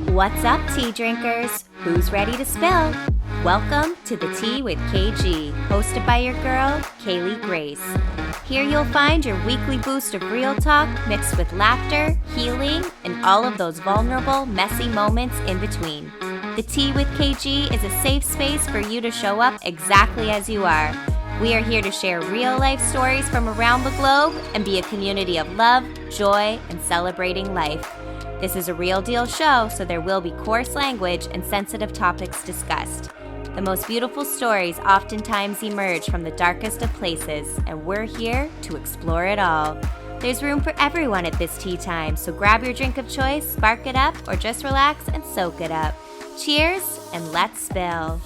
What's up, tea drinkers? Who's ready to spill? Welcome to The Tea with KG, hosted by your girl, Kaylee Grace. Here you'll find your weekly boost of real talk mixed with laughter, healing, and all of those vulnerable, messy moments in between. The Tea with KG is a safe space for you to show up exactly as you are. We are here to share real-life stories from around the globe and be a community of love, joy, and celebrating life. This is a real deal show, so there will be coarse language and sensitive topics discussed. The most beautiful stories oftentimes emerge from the darkest of places, and we're here to explore it all. There's room for everyone at this tea time, so grab your drink of choice, spark it up, or just relax and soak it up. Cheers, and let's spill.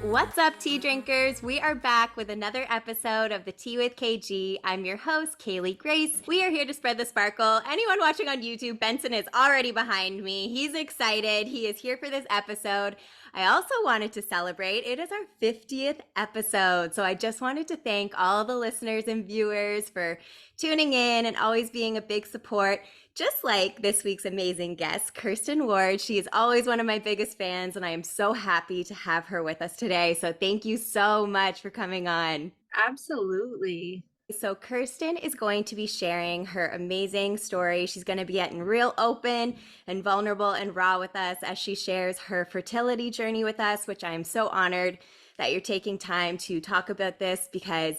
What's up, tea drinkers? We are back with another episode of The Tea with KG. I'm your host, Kaylee Grace. We are here to spread the sparkle. Anyone watching on YouTube, Benson is already behind me. He's excited. He is here for this episode. I also wanted to celebrate. It is our 50th episode. So I just wanted to thank all the listeners and viewers for tuning in and always being a big support. Just like this week's amazing guest, Kirstin Ward. She is always one of my biggest fans, and I am so happy to have her with us today. So thank you so much for coming on. Absolutely. So Kirstin is going to be sharing her amazing story. She's going to be getting real open and vulnerable and raw with us as she shares her fertility journey with us, which I am so honored that you're taking time to talk about this because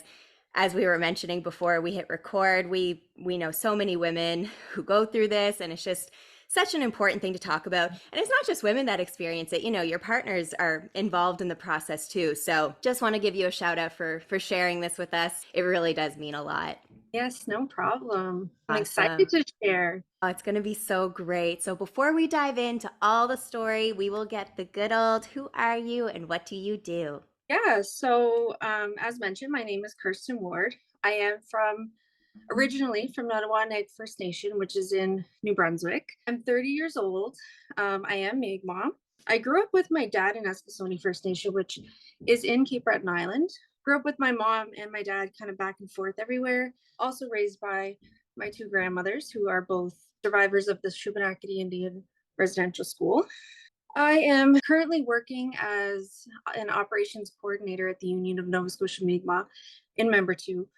as we were mentioning before we hit record, we know so many women who go through this, and it's just such an important thing to talk about. And it's not just women that experience it. You know, your partners are involved in the process too. So just want to give you a shout out for sharing this with us. It really does mean a lot. Yes, no problem. I'm Awesome. excited to share. Oh, it's going to be so great. So before we dive into all the story, we will get the good old, who are you and what do you do? Yeah, so as mentioned, my name is Kirstin Ward. I am originally from Nottawaneck First Nation, which is in New Brunswick. I'm 30 years old. I am Mi'kmaq. I grew up with my dad in Eskasoni First Nation, which is in Cape Breton Island. Grew up with my mom and my dad kind of back and forth everywhere. Also raised by my two grandmothers, who are both survivors of the Shubenacadie Indian Residential School. I am currently working as an operations coordinator at the Union of Nova Scotia Mi'kmaq in Member 2.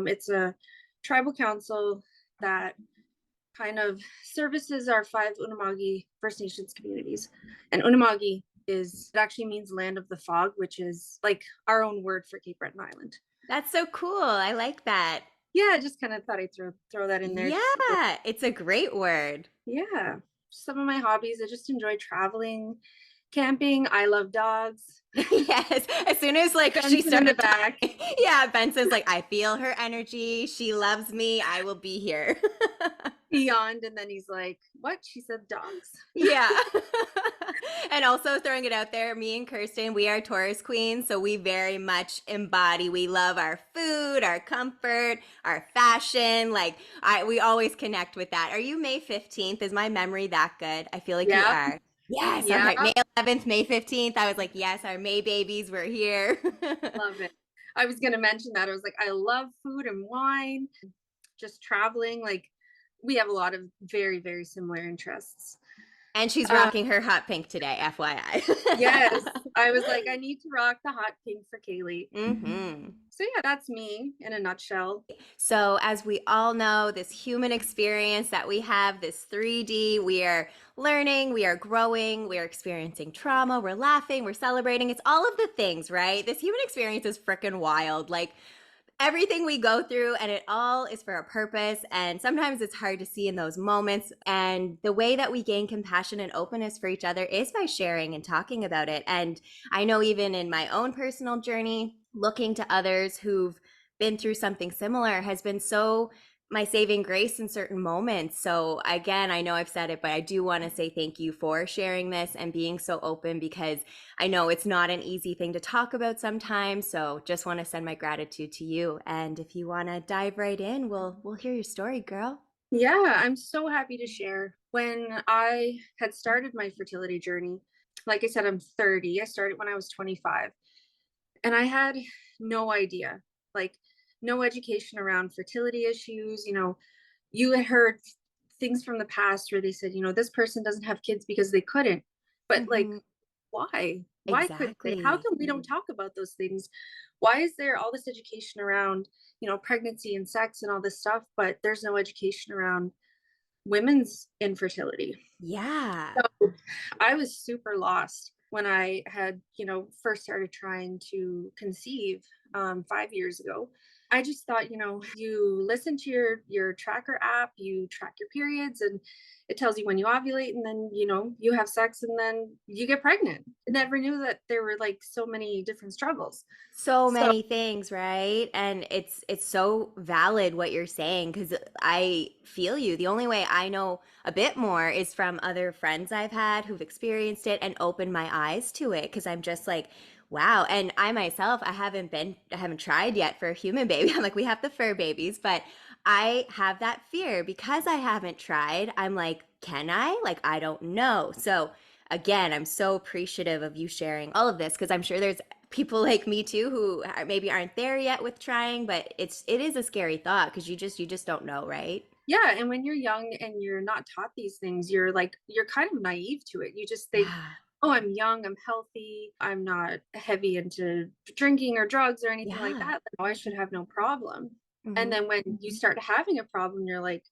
It's a tribal council that kind of services our 5 Unama'ki First Nations communities. And Unama'ki it actually means land of the fog, which is like our own word for Cape Breton Island. That's so cool. I like that. Yeah, I just kind of thought I'd throw that in there. Yeah, it's a great word. Yeah. Some of my hobbies, I just enjoy traveling, camping. I love dogs. Yes. As soon as she started back. Yeah, Benson's like, I feel her energy. She loves me. I will be here. Beyond, and then he's like, what? She said dogs. Yeah. And also throwing it out there, me and Kirstin, we are Taurus queens, so we very much embody. We love our food, our comfort, our fashion. We always connect with that. Are you May 15th? Is my memory that good? I feel like you are. Yes. Yeah. Right. May 11th, May 15th. I was like, yes, our May babies, we're here. Love it. I was going to mention that. I was like, I love food and wine, just traveling. Like, we have a lot of very, very similar interests. And she's rocking her hot pink today, FYI. Yes. I was like, I need to rock the hot pink for Kaylee. Mm-hmm. So yeah, that's me in a nutshell. So as we all know, this human experience that we have, this 3D, we are learning, we are growing, we are experiencing trauma, we're laughing, we're celebrating. It's all of the things, right? This human experience is freaking wild. Like, everything we go through, and it all is for a purpose. And sometimes it's hard to see in those moments. And the way that we gain compassion and openness for each other is by sharing and talking about it. And I know even in my own personal journey, looking to others who've been through something similar has been so my saving grace in certain moments. So again, I know I've said it, but I do want to say thank you for sharing this and being so open, because I know it's not an easy thing to talk about sometimes. So just want to send my gratitude to you. And if you want to dive right in, we'll hear your story, girl. Yeah, I'm so happy to share. When I had started my fertility journey, like I said, I'm 30. I started when I was 25. And I had no idea, like no education around fertility issues. You know, you had heard things from the past where they said, this person doesn't have kids because they couldn't. But like, Hmm. why? Why couldn't they? How Exactly. come we don't talk about those things? Why is there all this education around, pregnancy and sex and all this stuff, but there's no education around women's infertility? Yeah. So I was super lost when I had, first started trying to conceive 5 years ago. I just thought, you listen to your tracker app, you track your periods, and it tells you when you ovulate, and then you have sex, and then you get pregnant. I never knew that there were like so many different struggles. So So many things, right? And it's so valid what you're saying because I feel you. The only way I know a bit more is from other friends I've had who've experienced it and opened my eyes to it because I'm just like, wow. And I myself, I haven't tried yet for a human baby. I'm like, we have the fur babies, but I have that fear because I haven't tried. I'm like, can I? Like, I don't know. So again, I'm so appreciative of you sharing all of this because I'm sure there's people like me too who maybe aren't there yet with trying, but it is a scary thought because you just don't know, right? yeah, and when you're young and you're not taught these things, you're kind of naive to it. You just think, Yeah. oh, I'm young, I'm healthy, I'm not heavy into drinking or drugs or anything like Yeah. that. Like, oh, I should have no problem. And Hmm. then when you start having a problem, you're like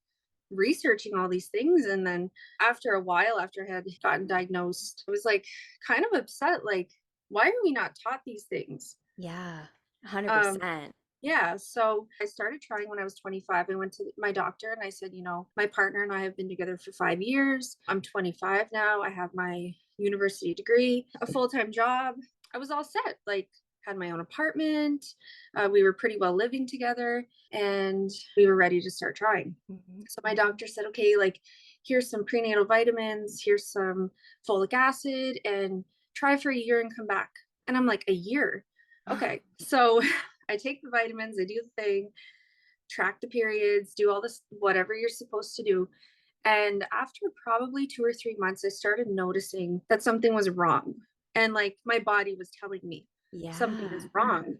researching all these things. And then after a while, after I had gotten diagnosed, I was like kind of upset, like, why are we not taught these things? Yeah. Um, 100%. yeah, so I started trying when I was 25. I went to my doctor and I said, my partner and I have been together for 5 years. I'm 25 now. I have my university degree, a full time job. I was all set, like, had my own apartment. We were pretty well living together and we were ready to start trying. Hmm. So my doctor said, okay, like, here's some prenatal vitamins, here's some folic acid, and try for a year and come back. And I'm like, a year? Okay. So I take the vitamins, I do the thing, track the periods, do all this, whatever you're supposed to do. And after probably 2 or 3 months, I started noticing that something was wrong. And like my body was telling me something is Yeah. wrong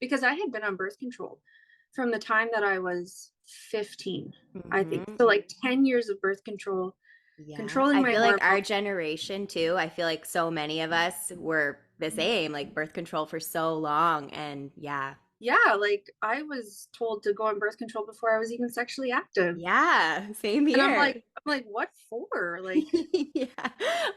because I had been on birth control from the time that I was 15, I think. Hmm. So like 10 years of birth control, Yeah. controlling I my feel like hormones. our generation too, I feel like so many of us were the same, like birth control for so long. And yeah. Yeah, like I was told to go on birth control before I was even sexually active. Yeah. Same And here. I'm like, what for? Like, Yeah. Oh,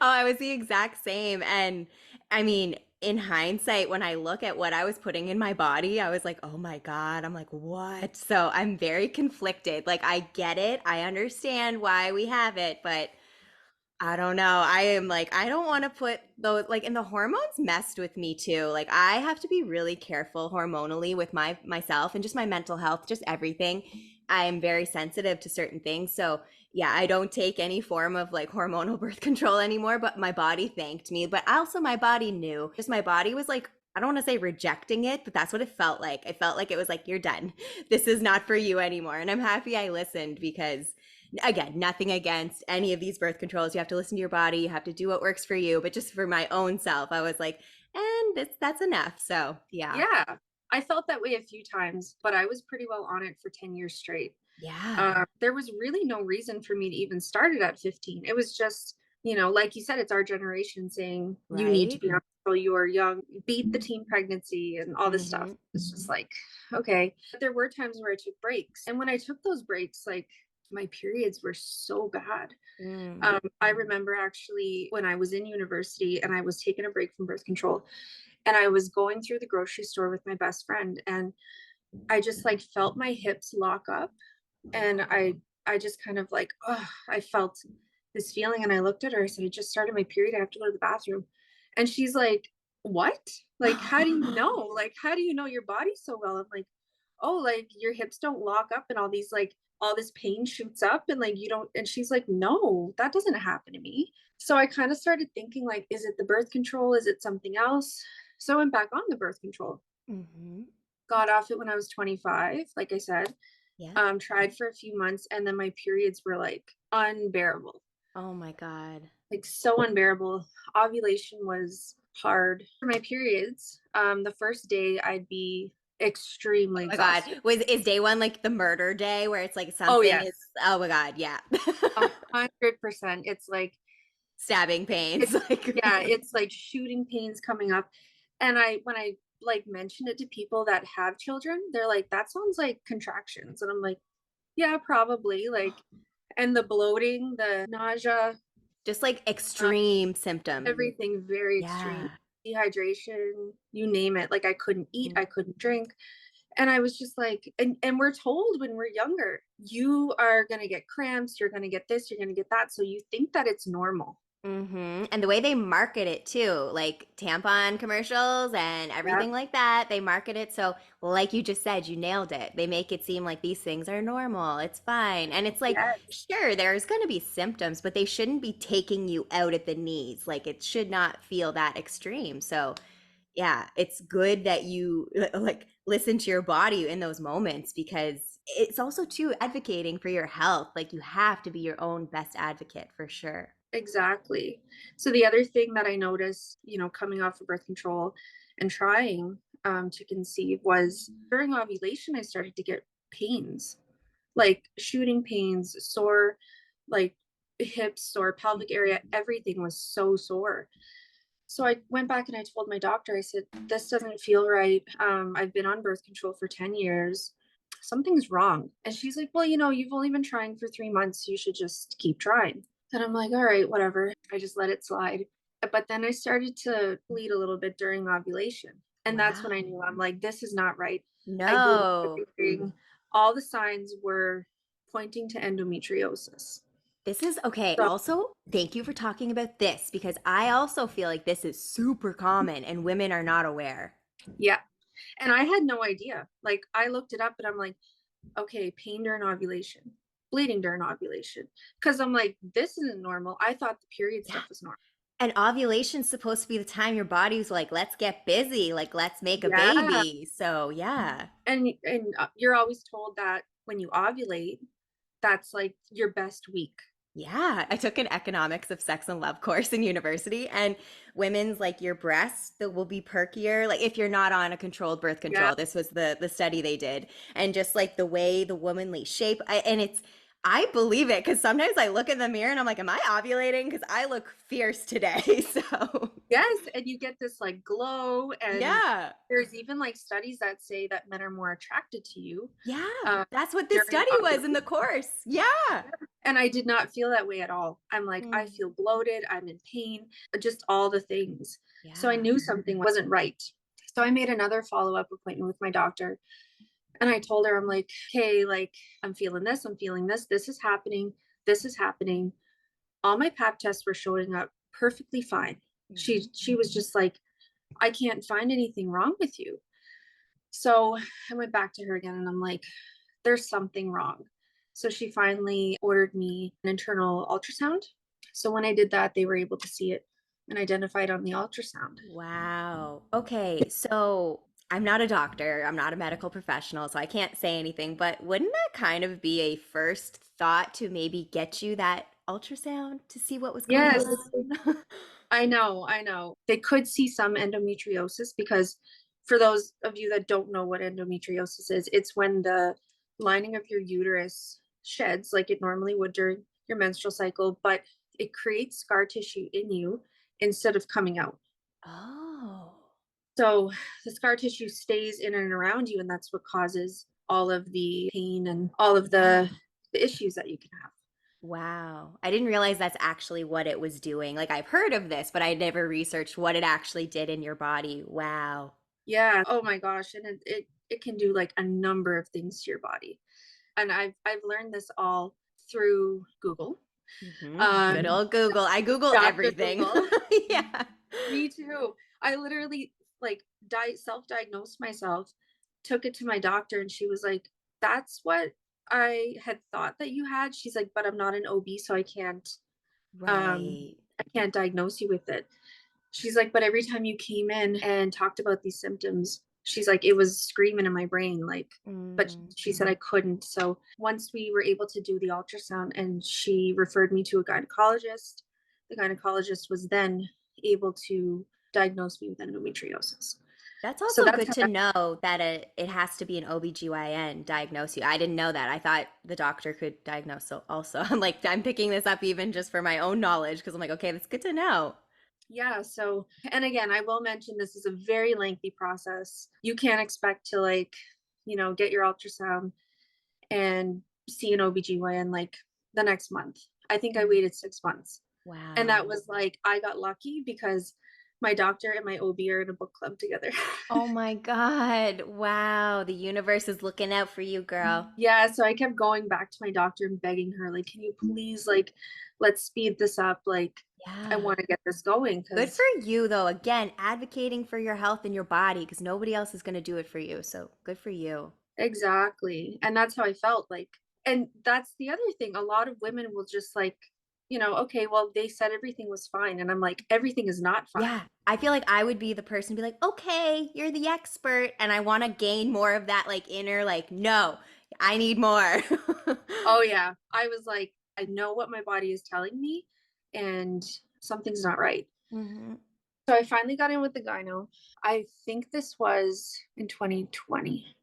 I was the exact same. And I mean, in hindsight, when I look at what I was putting in my body, I was like, oh my God. I'm like, what? So I'm very conflicted. Like, I get it. I understand why we have it, but I don't know. I am like, I don't want to put those like, and the hormones messed with me too. Like, I have to be really careful hormonally with myself and just my mental health, just everything. I am very sensitive to certain things. So, yeah, I don't take any form of like hormonal birth control anymore, but my body thanked me. But also, my body knew. Just my body was like, I don't want to say rejecting it, but that's what it felt like. It felt like it was like, you're done. This is not for you anymore. And I'm happy I listened because again, nothing against any of these birth controls. You have to listen to your body, you have to do what works for you. But just for my own self, I was like, and that's enough. So yeah. yeah, I felt that way a few times, but I was pretty well on it for 10 years straight. Yeah. There was really no reason for me to even start it at 15. It was just, like you said, it's our generation saying you need to Right. be on until you are young, beat the teen pregnancy and all this stuff. Mm-hmm. It's just like, okay. But there were times where I took breaks. And when I took those breaks, like my periods were so bad. Mm. I remember actually when I was in university and I was taking a break from birth control and I was going through the grocery store with my best friend and I just like felt my hips lock up and I just kind of like, oh, I felt this feeling and I looked at her. I said, I just started my period. I have to go to the bathroom. And she's like, what? Like, how do you know? Like, how do you know your body so well? I'm like, oh, like your hips don't lock up and all these like all this pain shoots up and like you don't. And she's like, no, that doesn't happen to me. So I kind of started thinking like, is it the birth control? Is it something else? So I went back on the birth control, Mm-hmm. got off it when I was 25, like I said, Yeah. tried for a few months and then my periods were like unbearable, Oh my God. like so unbearable. Ovulation was hard for my periods. The first day I'd be extremely Oh my God. exhausted. Is day one like the murder day where it's like Oh, something is, yes, oh my God, yeah. 100%. It's like Stabbing pains. it's Like, yeah, it's like shooting pains coming up. And when I like mention it to people that have children, they're like, that sounds like contractions. And I'm like, yeah, probably. Like, and the bloating, the nausea, just like uh, extreme symptoms. everything very extreme. Yeah. Dehydration, you name it. Like I couldn't eat, Mm. I couldn't drink. And I was just like, and we're told when we're younger, you are gonna get cramps, you're gonna get this, you're gonna get that. So you think that it's normal. And the way they market it too, like tampon commercials and Yeah. everything like that, they market it so, like you just said, you nailed it. They make it seem like these things are normal, it's fine. And it's like, Yes. sure, there's going to be symptoms, but they shouldn't be taking you out at the knees. Like it should not feel that extreme. So, yeah, it's good that you like listen to your body in those moments because it's also too advocating for your health. Like you have to be your own best advocate for sure. Exactly. So the other thing that I noticed, coming off of birth control and trying to conceive was during ovulation, I started to get pains, like shooting pains, sore, like hips, sore pelvic area. Everything was so sore. So I went back and I told my doctor, I said, this doesn't feel right. I've been on birth control for 10 years. Something's wrong. And she's like, well, you've only been trying for 3 months. You should just keep trying. And I'm like, all right, whatever. I just let it slide. But then I started to bleed a little bit during ovulation. And that's when I Wow. knew I'm like, this is not right. I Googled No. everything. All the signs were pointing to endometriosis. This is okay. So, Also, thank you for talking about this because I also feel like this is super common and women are not aware. yeah. And I had no idea. Like, I looked it up and I'm like, okay, pain during ovulation, bleeding during ovulation. Because I'm like, this isn't normal. I thought the period Yeah. stuff was normal. And ovulation's supposed to be the time your body's like, let's get busy, like let's make a Yeah. baby. So, yeah. And you're always told that when you ovulate, that's like your best week. Yeah, I took an economics of sex and love course in university, and women's like your breasts that will be perkier. Like if you're not on a controlled birth Yeah. control, this was the study they did, and just like the way the womanly shape, and it's I believe it because sometimes I look in the mirror and I'm like, am I ovulating? Because I look fierce today. So Yes. And you get this like glow. And yeah, there's even like studies that say that men are more attracted to you yeah, uh, that's what this during study was in the ovulation. course. Yeah. And I did not feel that way at all. I'm like, I Mm, feel bloated, I'm in pain, just all the things. So I yeah. knew something wasn't right. So I made another follow-up appointment with my doctor. And I told her, I'm like, okay, like I'm feeling this, I'm feeling this, this is happening, this is happening. All my pap tests were showing up perfectly fine. She was just like, I can't find anything wrong with you. So I went back to her again and I'm like, there's something wrong. So she finally ordered me an internal ultrasound. So when I did that, they were able to see it and identify it on the ultrasound. Wow. Okay. So I'm not a doctor, I'm not a medical professional, so I can't say anything, but wouldn't that kind of be a first thought to maybe get you that ultrasound to see what was going Yes, on? I know, I know. They could see some endometriosis because for those of you that don't know what endometriosis is, it's when the lining of your uterus sheds like it normally would during your menstrual cycle, but it creates scar tissue in you instead of coming out. Oh. So the scar tissue stays in and around you, and that's what causes all of the pain and all of the issues that you can have. Wow. I didn't realize that's actually what it was doing. Like I've heard of this, but I never researched what it actually did in your body. Wow. Yeah. Oh my gosh. And it can do like a number of things to your body. And I've learned this all through Google. Good Um, old Google. I Google Dr. everything. Google. Yeah. Me too. I literally like self-diagnosed myself, took it to my doctor, and she was like, "That's what I had thought that you had." She's like, "But I'm not an OB, so Right. I can't diagnose you with it." She's like, "But every time you came in and talked about these symptoms," she's like, "it was screaming in my brain, like." But Mm. she said I couldn't. So once we were able to do the ultrasound and she referred me to a gynecologist, the gynecologist was then able to diagnose me with endometriosis. That's So also that's good how to that, know that it has to be an OBGYN diagnose you. I didn't know that. I thought the doctor could diagnose also. I'm like, I'm picking this up even just for my own knowledge because I'm like, okay, that's good to know. yeah. So, and again, I will mention this is a very lengthy process. You can't expect to like, get your ultrasound and see an OBGYN like the next month. I think I Mm. waited 6 months. And that Wow. was like, I got lucky because my doctor and my OB are in a book club together. Oh my God. Wow. The universe is looking out for you, girl. Yeah, so I kept going back to my doctor and begging her, like, can you please, like, let's speed this up. Like, I Yeah. want to get this going Good because for you, though. Again, advocating for your health and your body because nobody else is going to do it for you. So good for you. exactly. And that's how I felt like. And that's the other thing. A lot of women will just like, okay, well, they said everything was fine. And I'm like, everything is not fine. Yeah. I feel like I would be the person to be like, okay, you're the expert. And I want to gain more of that, like, inner, like, no, I need more. Oh, yeah. I was like, I know what my body is telling me, and something's not right. Hmm. So I finally got in with the gyno. I think this was in 2020.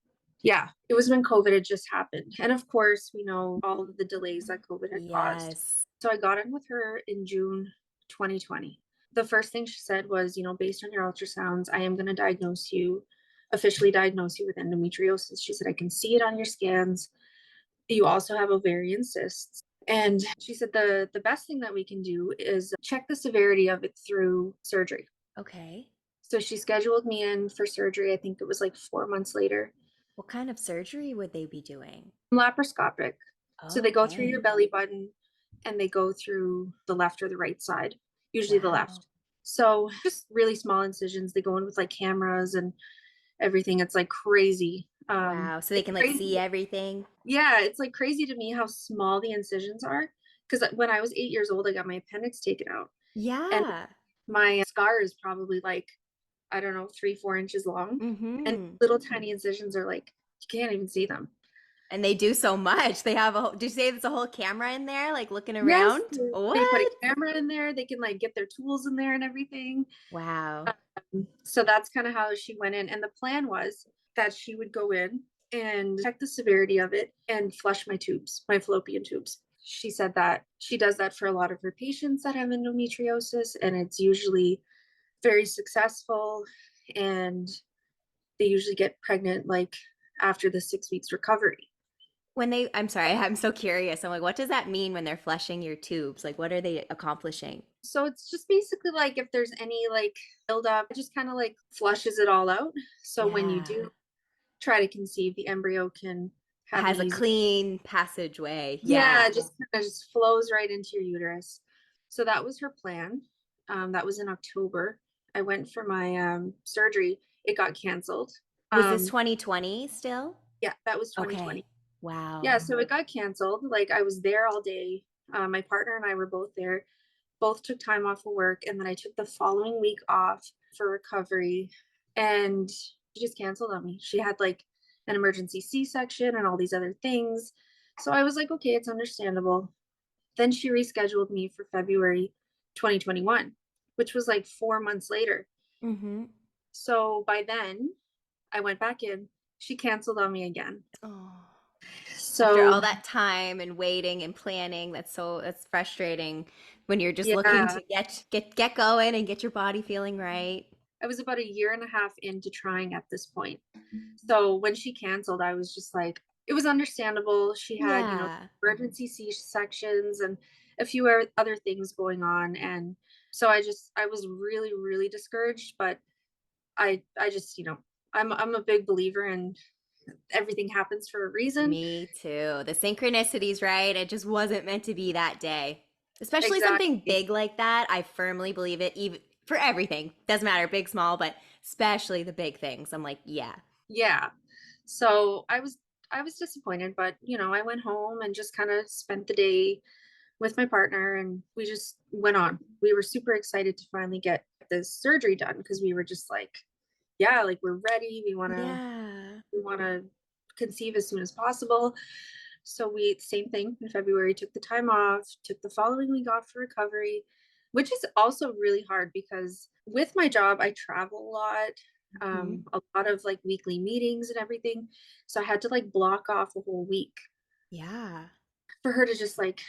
Yeah, it was when COVID had just happened. And of course, we know all of the delays that COVID had caused. Yes. So I got in with her in June 2020. The first thing she said was, based on your ultrasounds, I am going to officially diagnose you with endometriosis. She said, I can see it on your scans. You also have ovarian cysts. And she said the best thing that we can do is check the severity of it through surgery. Okay. So she scheduled me in for surgery. I think it was like 4 months later. What kind of surgery would they be doing? Laparoscopic. So they go through Okay. your belly button and they go through the left or the right side, usually the Wow. left. So just really small incisions. They go in with like cameras and everything. It's like crazy. Wow. So they It's can like crazy. see everything. Yeah, it's like crazy to me how small the incisions are. Because when I was 8 years old, I got my appendix taken out, and Yeah. my scar is probably like, I don't know, 3, 4 inches long, and Mm-hmm. little tiny incisions are like you can't even see them. And they do so much. They have a whole, did you say there's a whole camera in there, like looking Yes, around? they put a What? camera in there. They can like get their tools in there and everything. Wow. So that's kind of how she went in. And the plan was that she would go in and check the severity of it and flush my tubes, my fallopian tubes. She said that she does that for a lot of her patients that have endometriosis, and it's usually very successful. And they usually get pregnant like after the 6 weeks recovery. When they, I'm sorry, I'm so curious. I'm like, what does that mean when they're flushing your tubes? Like, what are they accomplishing? So it's just basically like if there's any like buildup, it just kind of like flushes it all out. So when you Yeah. do try to conceive, the embryo can have an Has a easy, clean passageway. yeah, Yeah. it just kind of just flows right into your uterus. So that was her plan. That was in October. I went for my surgery. It got canceled. Was this Um, 2020 still? yeah, that was 2020. Okay. Wow. Yeah, so it got canceled. Like I was there all day. My partner and I were both there. Both took time off of work, and then I took the following week off for recovery. And she just canceled on me. She had like an emergency C-section and all these other things. So I was like, okay, it's understandable. Then she rescheduled me for February 2021, which was like 4 months later. Mm-hmm. So by then, I went back in. She canceled on me again. Oh. After So all that time and waiting and planning, that's frustrating when you're just looking yeah, to get going and get your body feeling right. I was about a year and a half into trying at this point. So when she canceled, I was just like, it was understandable. She had, Yeah. emergency C sections and a few other things going on. And so I was really, really discouraged, but I just, I'm a big believer in everything happens for a reason. Me too. The synchronicities, right? It just wasn't meant to be that day. Especially something Exactly. big like that. I firmly believe it, even for everything. Doesn't matter, big, small, but especially the big things. I'm like, yeah. Yeah. So I was disappointed, but I went home and just kind of spent the day with my partner, and we just went on. We were super excited to finally get this surgery done because we were just like, yeah, like we're ready. We want to Yeah. we want to conceive as soon as possible. So we same thing in February, took the time off, took the following week off for recovery, which is also really hard because with my job I travel a lot. Mhm. a lot of like weekly meetings and everything. So I had to like block off a whole week Yeah, for her to just like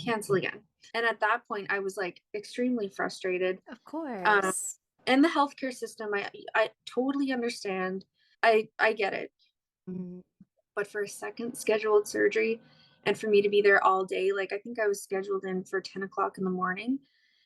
cancel again. And at that point, I was like extremely frustrated. of Um, course. and the healthcare system, I totally understand. I get it. Mm. But for a second scheduled surgery and for me to be there all day, like I think I was scheduled in for 10 o'clock in the morning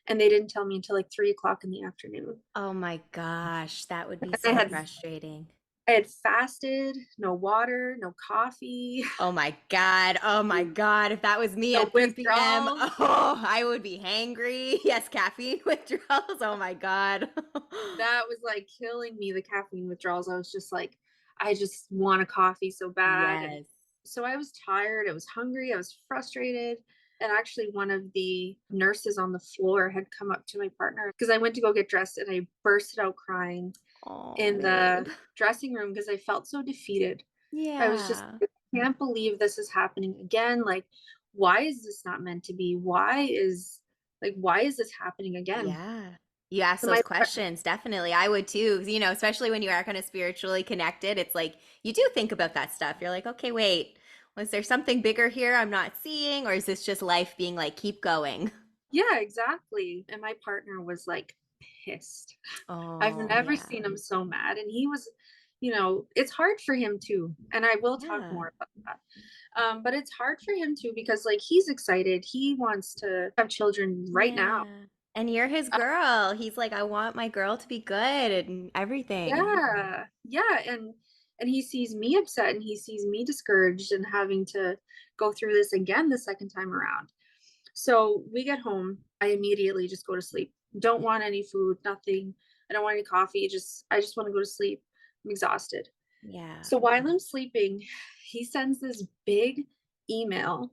and they didn't tell me until like 3 o'clock in the afternoon. Oh my gosh, that would be I so had frustrating. I had fasted, no water, no coffee, Oh my god, oh my god, if that was me no at 3 PM, withdrawals. oh, I would be hangry. Yes, caffeine withdrawals, oh my god. That was like killing me, the caffeine withdrawals. I was just like, I just want a coffee so bad. And Yes. so I was tired, I was hungry, I was frustrated. And actually, one of the nurses on the floor had come up to my partner because I went to go get dressed and I bursted out crying in Oh. the dressing room because I felt so defeated. I was just, Yeah. I can't believe this is happening again. Like, why is this not meant to be? Why is this happening again? Yeah. You ask So those my, questions, definitely. I would too, especially when you are kind of spiritually connected. It's like you do think about that stuff. You're like, okay, wait, was there something bigger here I'm not seeing? Or is this just life being like, keep going? yeah, exactly. And my partner was like pissed. I've Oh, never yeah. seen him so mad. And he was, it's hard for him too. And I will talk Yeah. more about that. But it's hard for him too because like he's excited. He wants to have children right now. Yeah. And you're his Uh, girl. He's like, I want my girl to be good and everything. yeah. Yeah. And he sees me upset and he sees me discouraged and having to go through this again the second time around. So we get home. I immediately just go to sleep. Don't want any food, nothing. I don't want any coffee. I just want to go to sleep. I'm exhausted. Yeah. So while I'm sleeping, he sends this big email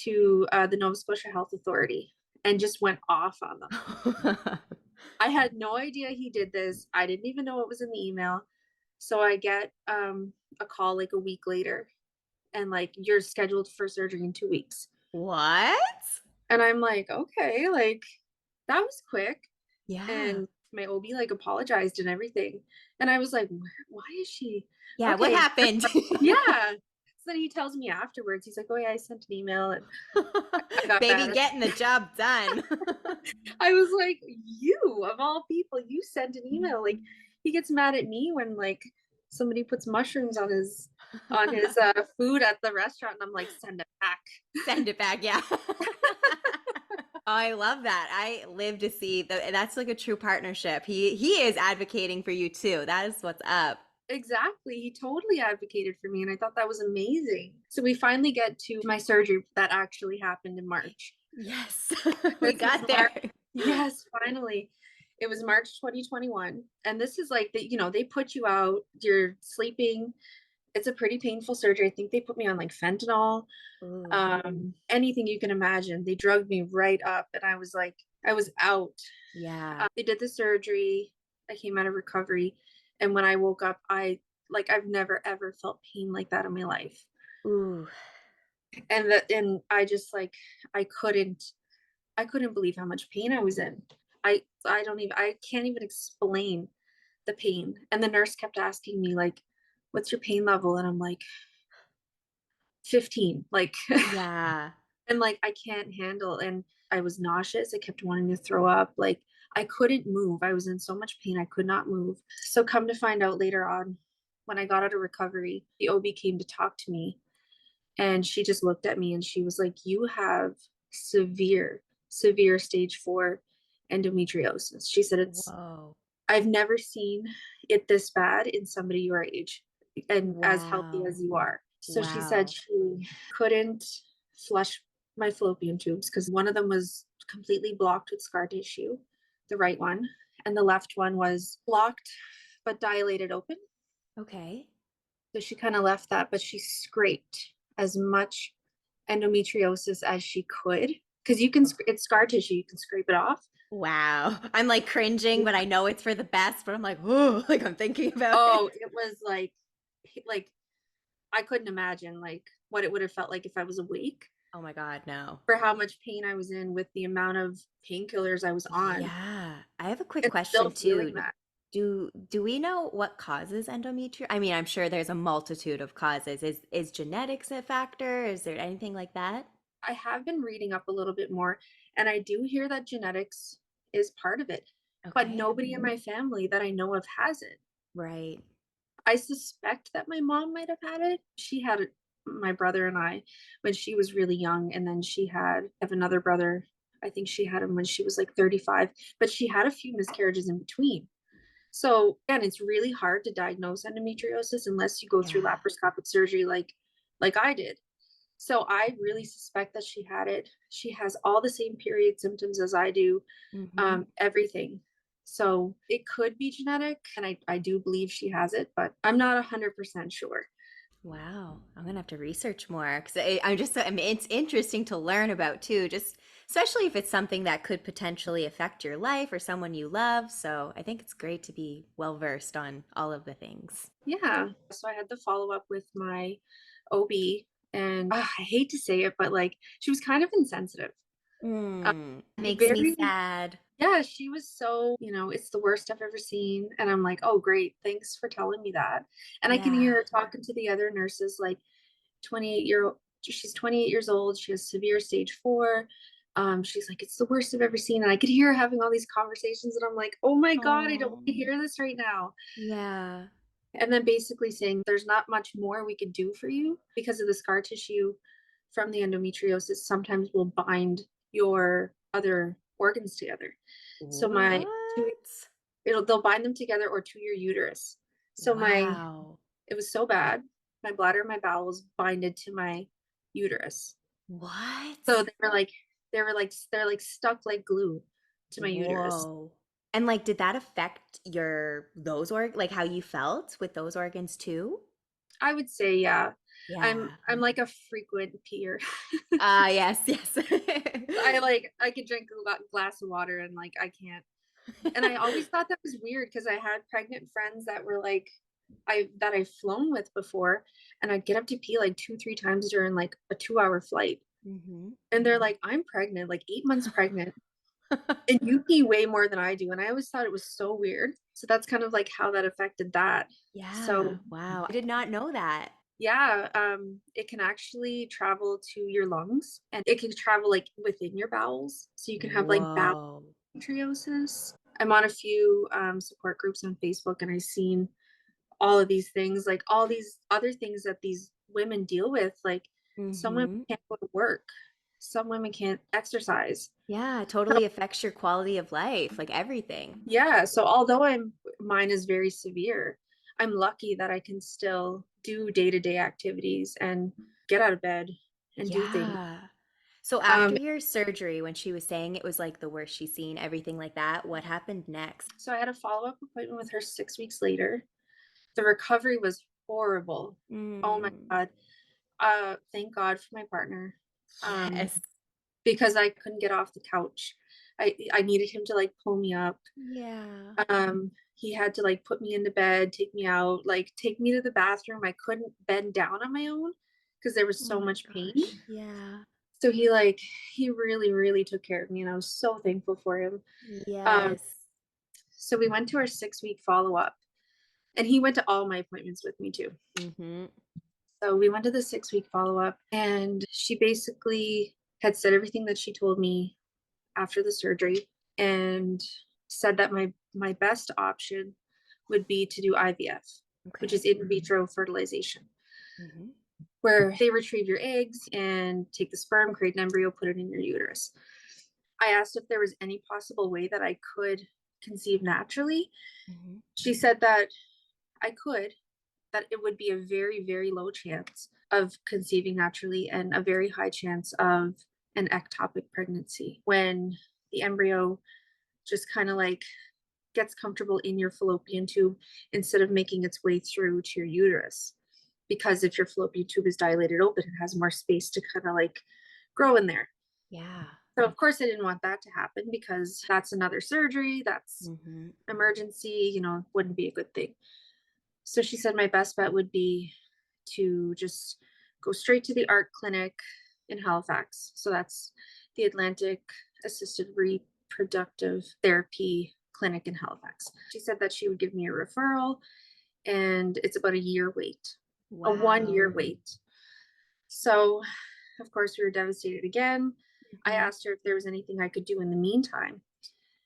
to the Nova Scotia Health Authority and just went off on them. I had no idea he did this. I didn't even know what was in the email. So I get a call like a week later and like you're scheduled for surgery in 2 weeks. What? And I'm like, okay, like that was quick. Yeah. And my OB like apologized and everything. And I was like, why is she Yeah. What okay? happened? Yeah. So then he tells me afterwards, he's like, oh yeah, I sent an email and I got Baby mad. getting the job done. I was like, you of all people, you sent an email. Like he gets mad at me when like somebody puts mushrooms on his food at the restaurant and I'm like, send it back. Send it back. Yeah. I love that. I live to see that's like a true partnership. He is advocating for you too. That is what's up. Exactly. He totally advocated for me and I thought that was amazing. So we finally get to my surgery that actually happened in March. Yes. We This is got March. there. Yes, finally. It was March 2021. And this is like they put you out, you're sleeping. It's a pretty painful surgery. I think they put me on like fentanyl, Ooh. anything you can imagine. They drugged me right up and I was like, I was out. Yeah. They did the surgery. I came out of recovery. And when I woke up, I've never ever felt pain like that in my life. Ooh. And I just like I couldn't believe how much pain I was in. I can't even explain the pain. And the nurse kept asking me like, what's your pain level? And I'm like, 15. Like Yeah. and like I can't handle and I was nauseous. I kept wanting to throw up. Like I couldn't move. I was in so much pain. I could not move. So come to find out later on when I got out of recovery, the OB came to talk to me and she just looked at me and she was like, you have severe stage 4 endometriosis. She said, Whoa. I've never seen it this bad in somebody your age and as healthy Wow. as you are. So she said Wow. she couldn't flush my fallopian tubes because one of them was completely blocked with scar tissue, the right one, and the left one was blocked but dilated open. Okay. So she kind of left that, but she scraped as much endometriosis as she could because it's scar tissue, you can scrape it off. Wow. I'm like cringing, but I know it's for the best, but I'm like, oh, like I'm thinking about it. Oh, it was like I couldn't imagine like what it would have felt like if I was awake Oh my God, no. for how much pain I was in with the amount of painkillers I was on Yeah. I have a quick and still question feeling too. that. Do we know what causes endometrial? I mean, I'm sure there's a multitude of causes. Is genetics a factor? Is there anything like that? I have been reading up a little bit more, and I do hear that genetics is part of it, but Okay. nobody in my family that I know of has it. Right. I suspect that my mom might have had it. She had it, my brother and I, when she was really young, and then I have another brother. I think she had him when she was like 35, but she had a few miscarriages in between. So again, it's really hard to diagnose endometriosis unless you go through Yeah. laparoscopic surgery like I did. So I really suspect that she had it. She has all the same period symptoms as I do, Mm-hmm. everything. So it could be genetic, and I do believe she has it, but I'm not 100% sure. Wow, I'm gonna have to research more because I'm just, I mean, it's interesting to learn about too, just especially if it's something that could potentially affect your life or someone you love. So I think it's great to be well versed on all of the things. Yeah. So I had to follow up with my OB, and I hate to say it, but like she was kind of insensitive. Uh, Makes me very sad. Yeah, she was so, it's the worst I've ever seen. And I'm like, oh, great. Thanks for telling me that. And I can hear Yeah. her talking to the other nurses, like 28-year-old, she's 28 years old. She has severe stage 4. She's like, it's the worst I've ever seen. And I could hear her having all these conversations. And I'm like, oh my God, I don't want to Oh, hear this right now. yeah. And then basically saying there's not much more we could do for you because of the scar tissue from the endometriosis sometimes will bind your other organs together. So my two What? it'll they'll bind them together or to your uterus. So my Wow. it was so bad. My bladder and my bowels binded to my uterus. So What? they're like stuck like glue to my uterus. Whoa. And like, did that affect like how you felt with those organs too? I would say, yeah. Yeah. I'm like a frequent peer. Ah, yes, yes. I could drink a glass of water and like I can't. And I always thought that was weird because I had pregnant friends that were like I've flown with before, and I'd get up to pee like 2, 3 times during like a 2-hour flight. Hmm. And they're like, I'm pregnant, like 8 months pregnant, and you pee way more than I do. And I always thought it was so weird. So that's kind of like how that affected that. Yeah, So wow. I did not know that. yeah, it can actually travel to your lungs, and it can travel like within your bowels. So you can have like bowel Whoa. endometriosis. I'm on a few support groups on Facebook, and I've seen all of these things, like all these other things that these women deal with. Like some women Hmm. can't go to work, some women can't exercise. Yeah, it So, totally affects your quality of life, like everything. yeah, so although mine is very severe, I'm lucky that I can still do day-to-day activities and get out of bed and do things. Yeah. So Um, after your surgery, when she was saying it was like the worst she's seen, everything like that, what happened next? so I had a follow-up appointment with her 6 weeks later. The recovery was horrible. Oh my Mm, God. Thank God for my partner. Um, yes. because I couldn't get off the couch. I needed him to like pull me up. Yeah. He had to like put me into bed, take me out, like take me to the bathroom. I couldn't bend down on my own because there was Oh so my much pain. gosh. Yeah. So he really, really took care of me, and I was so thankful for him. Um, Yes. so we went to our 6 week follow up, and he went to all my appointments with me too. Hmm. So we went to the 6 week follow up, and she basically had said everything that she told me after the surgery, and said that my best option would be to do IVF, which is Okay. in vitro fertilization, Hmm. where they retrieve your eggs and take the sperm, create an embryo, put it in your uterus. I asked if there was any possible way that I could conceive naturally. Hmm. She said that I could, that it would be a very, very low chance of conceiving naturally and a very high chance of an ectopic pregnancy when the embryo just kind of like gets comfortable in your fallopian tube instead of making its way through to your uterus. Because if your fallopian tube is dilated open, it has more space to kind of like grow in there. Yeah. So, of course, I didn't want that to happen because that's another surgery, that's Hmm. emergency, wouldn't be a good thing. So she said my best bet would be to just go straight to the ART clinic in Halifax. So that's the Atlantic Assisted Reproductive Therapy clinic in Halifax. She said that she would give me a referral, and it's about a year wait, a 1 year Wow. wait. So, of course, we were devastated again. I Mhm. asked her if there was anything I could do in the meantime.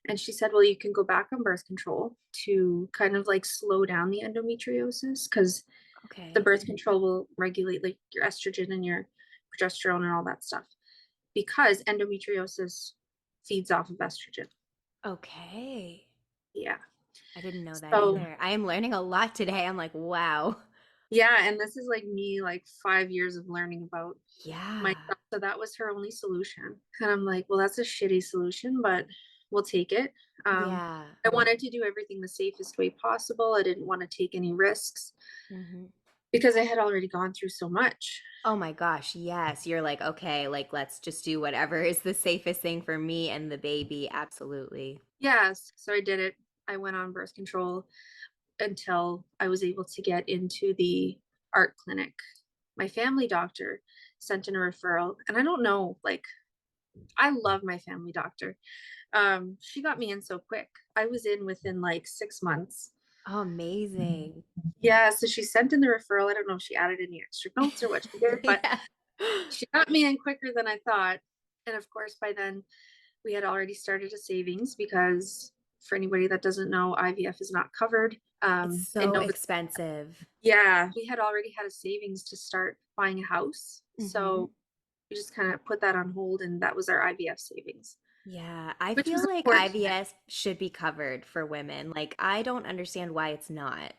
And she said, well, you can go back on birth control to kind of like slow down the endometriosis because the Okay. birth control will regulate like your estrogen and your progesterone and all that stuff because endometriosis feeds off of estrogen. Okay. Yeah. I didn't know that So, either. I am learning a lot today. I'm like, wow. yeah. And this is like me, like 5 years of learning about Yeah. myself. So that was her only solution. And I'm like, well, that's a shitty solution, but we'll take it. Yeah. I wanted to do everything the safest way possible. I didn't want to take any risks Mhm. because I had already gone through so much. Oh my gosh, yes. You're like, okay, like let's just do whatever is the safest thing for me and the baby. Absolutely. Yes. So I did it. I went on birth control until I was able to get into the art clinic. My family doctor sent in a referral, and I don't know, like, I love my family doctor. She got me in so quick. I was in within like 6 months. Oh, amazing. Yeah, so she sent in the referral. I don't know if she added any extra notes or what she did, but Yeah. she got me in quicker than I thought. And of course, by then we had already started a savings because for anybody that doesn't know, IVF is not covered. It's In so Nova, expensive. yeah, we had already had a savings to start buying a house. Hmm. So we just kind of put that on hold, and that was our IVF savings, Yeah, I which was feel like important. IVF should be covered for women. Like, I don't understand why it's not.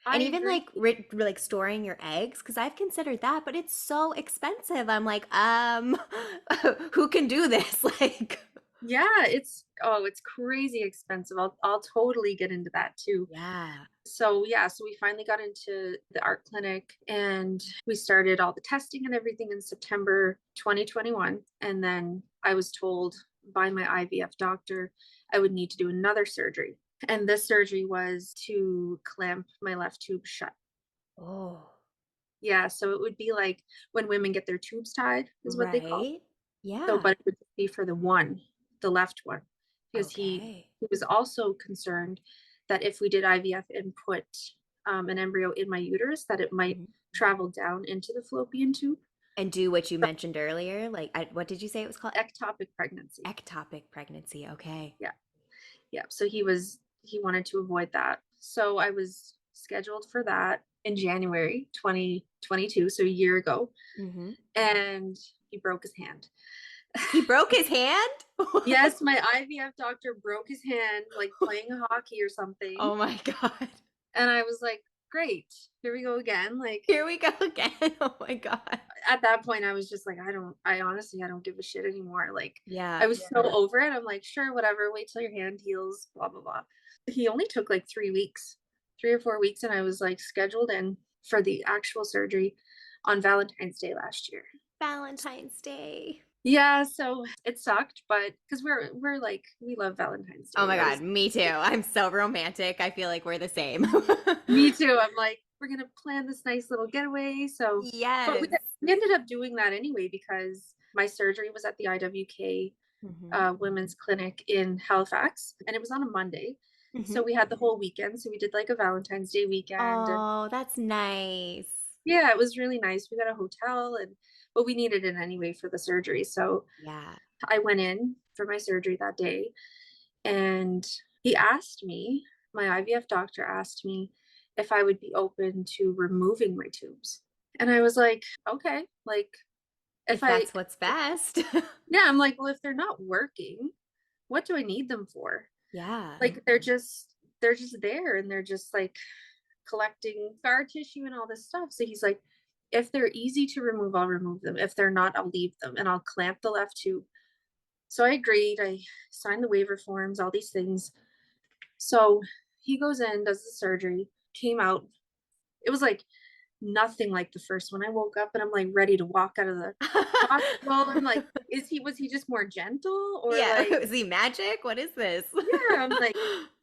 I And even agree. like like storing your eggs, because I've considered that, but it's so expensive. I'm like, who can do this? Like, Yeah, it's crazy expensive. I'll totally get into that too. yeah. So yeah, so we finally got into the art clinic and we started all the testing and everything in September 2021. And then I was told by my IVF doctor I would need to do another surgery. And this surgery was to clamp my left tube shut. Oh, Yeah, so it would be like when women get their tubes tied, is what they call it. right. So, Yeah. but it would be for the left one, because Okay. he was also concerned that if we did IVF and put an embryo in my uterus, that it might Mhm. travel down into the fallopian tube. And do what you mentioned earlier. Like, what did you say it was called? Ectopic pregnancy. Ectopic pregnancy. Okay. Yeah, yeah. So he wanted to avoid that. So I was scheduled for that in January 2022, so a year ago, Hmm. and he broke his hand. He broke his hand? Yes, my IVF doctor broke his hand like playing hockey or something. Oh my God. And I was like, great, here we go again. Like Here we go again. Oh my God. at that point, I was just like, I honestly, I don't give a shit anymore. Like I Yeah. was so over it. I'm like, sure, whatever, wait till your hand heals, blah, blah, blah. He only took like 3 weeks, 3 or 4 weeks. And I was like scheduled in for the actual surgery on Valentine's Day last year. Valentine's Day. Yeah, so it sucked, but because we're like we love Valentine's Oh Day. my That God, was me too. I'm so romantic. I feel like we're the same. me too. I'm like, we're gonna plan this nice little getaway. So, but Yes. we ended up doing that anyway because my surgery was at the IWK Hmm. Women's Clinic in Halifax, and it was on a Monday. So Hmm. we had the whole weekend. So we did like a Valentine's Day weekend, and Oh, that's nice. yeah, it was really nice. We got a hotel, and but we needed it anyway for the surgery. So Yeah. I went in for my surgery that day, and he asked me, my IVF doctor asked me if I would be open to removing my tubes. And I was like, okay, like if If I, that's what's best. yeah, I'm like, well, if they're not working, what do I need them for? Yeah. Like they're just there and they're just like collecting scar tissue and all this stuff. So he's like, if they're easy to remove, I'll remove them. If they're not, I'll leave them and I'll clamp the left tube. So I agreed. I signed the waiver forms, all these things. So he goes in, does the surgery, came out. It was like nothing like the first one. I woke up and I'm like ready to walk out of the hospital. I'm like, was he just more gentle or Yeah. like, Is he magic? What is this? yeah, I'm like,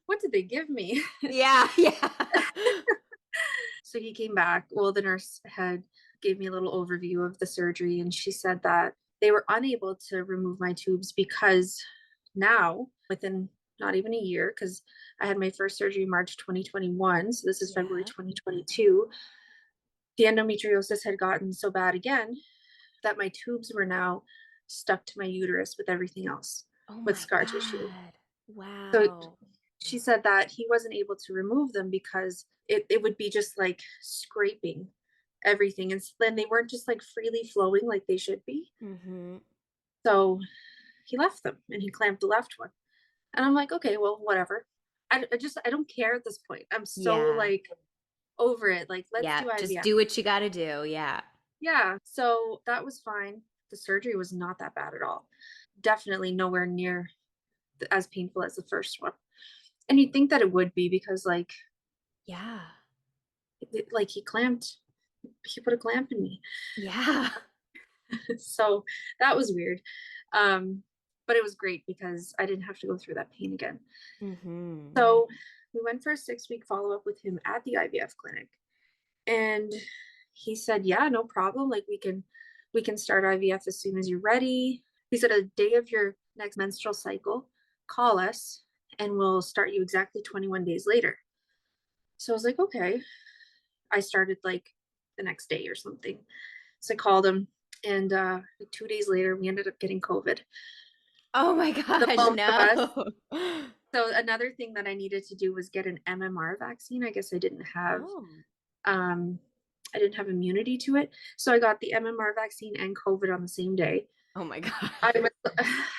what did they give me? Yeah. Yeah. So he came back. Well, the nurse had gave me a little overview of the surgery and she said that they were unable to remove my tubes because now within not even a year, because I had my first surgery March 2021. So this is February Yeah. 2022. The endometriosis had gotten so bad again that my tubes were now stuck to my uterus with everything else, Oh with my scar tissue. God. So Wow. she said that he wasn't able to remove them because it would be just like scraping everything. And then they weren't just like freely flowing like they should be. Mm-hmm. So he left them and he clamped the left one. And I'm like, okay, well, whatever. I don't care at this point. I'm so Yeah. like over it. Like, let's Yeah. do Just IVF. do what you got to do. Yeah. Yeah. So that was fine. The surgery was not that bad at all. Definitely nowhere near as painful as the first one. And you'd think that it would be because Yeah. like he put a clamp in me. Yeah. So that was weird. But it was great because I didn't have to go through that pain again. Mm-hmm. So we went for a 6 week follow up with him at the IVF clinic. And he said, yeah, no problem. Like we can start IVF as soon as you're ready. He said, a day of your next menstrual cycle, call us and we'll start you exactly 21 days later. So I was like, okay. I started like the next day or something. So I called him, and like 2 days later, we ended up getting COVID, Oh my the gosh, both of us. no. So another thing that I needed to do was get an MMR vaccine. I guess Oh. um, I didn't have immunity to it, so I got the MMR vaccine and COVID on the same day. Oh my God. I was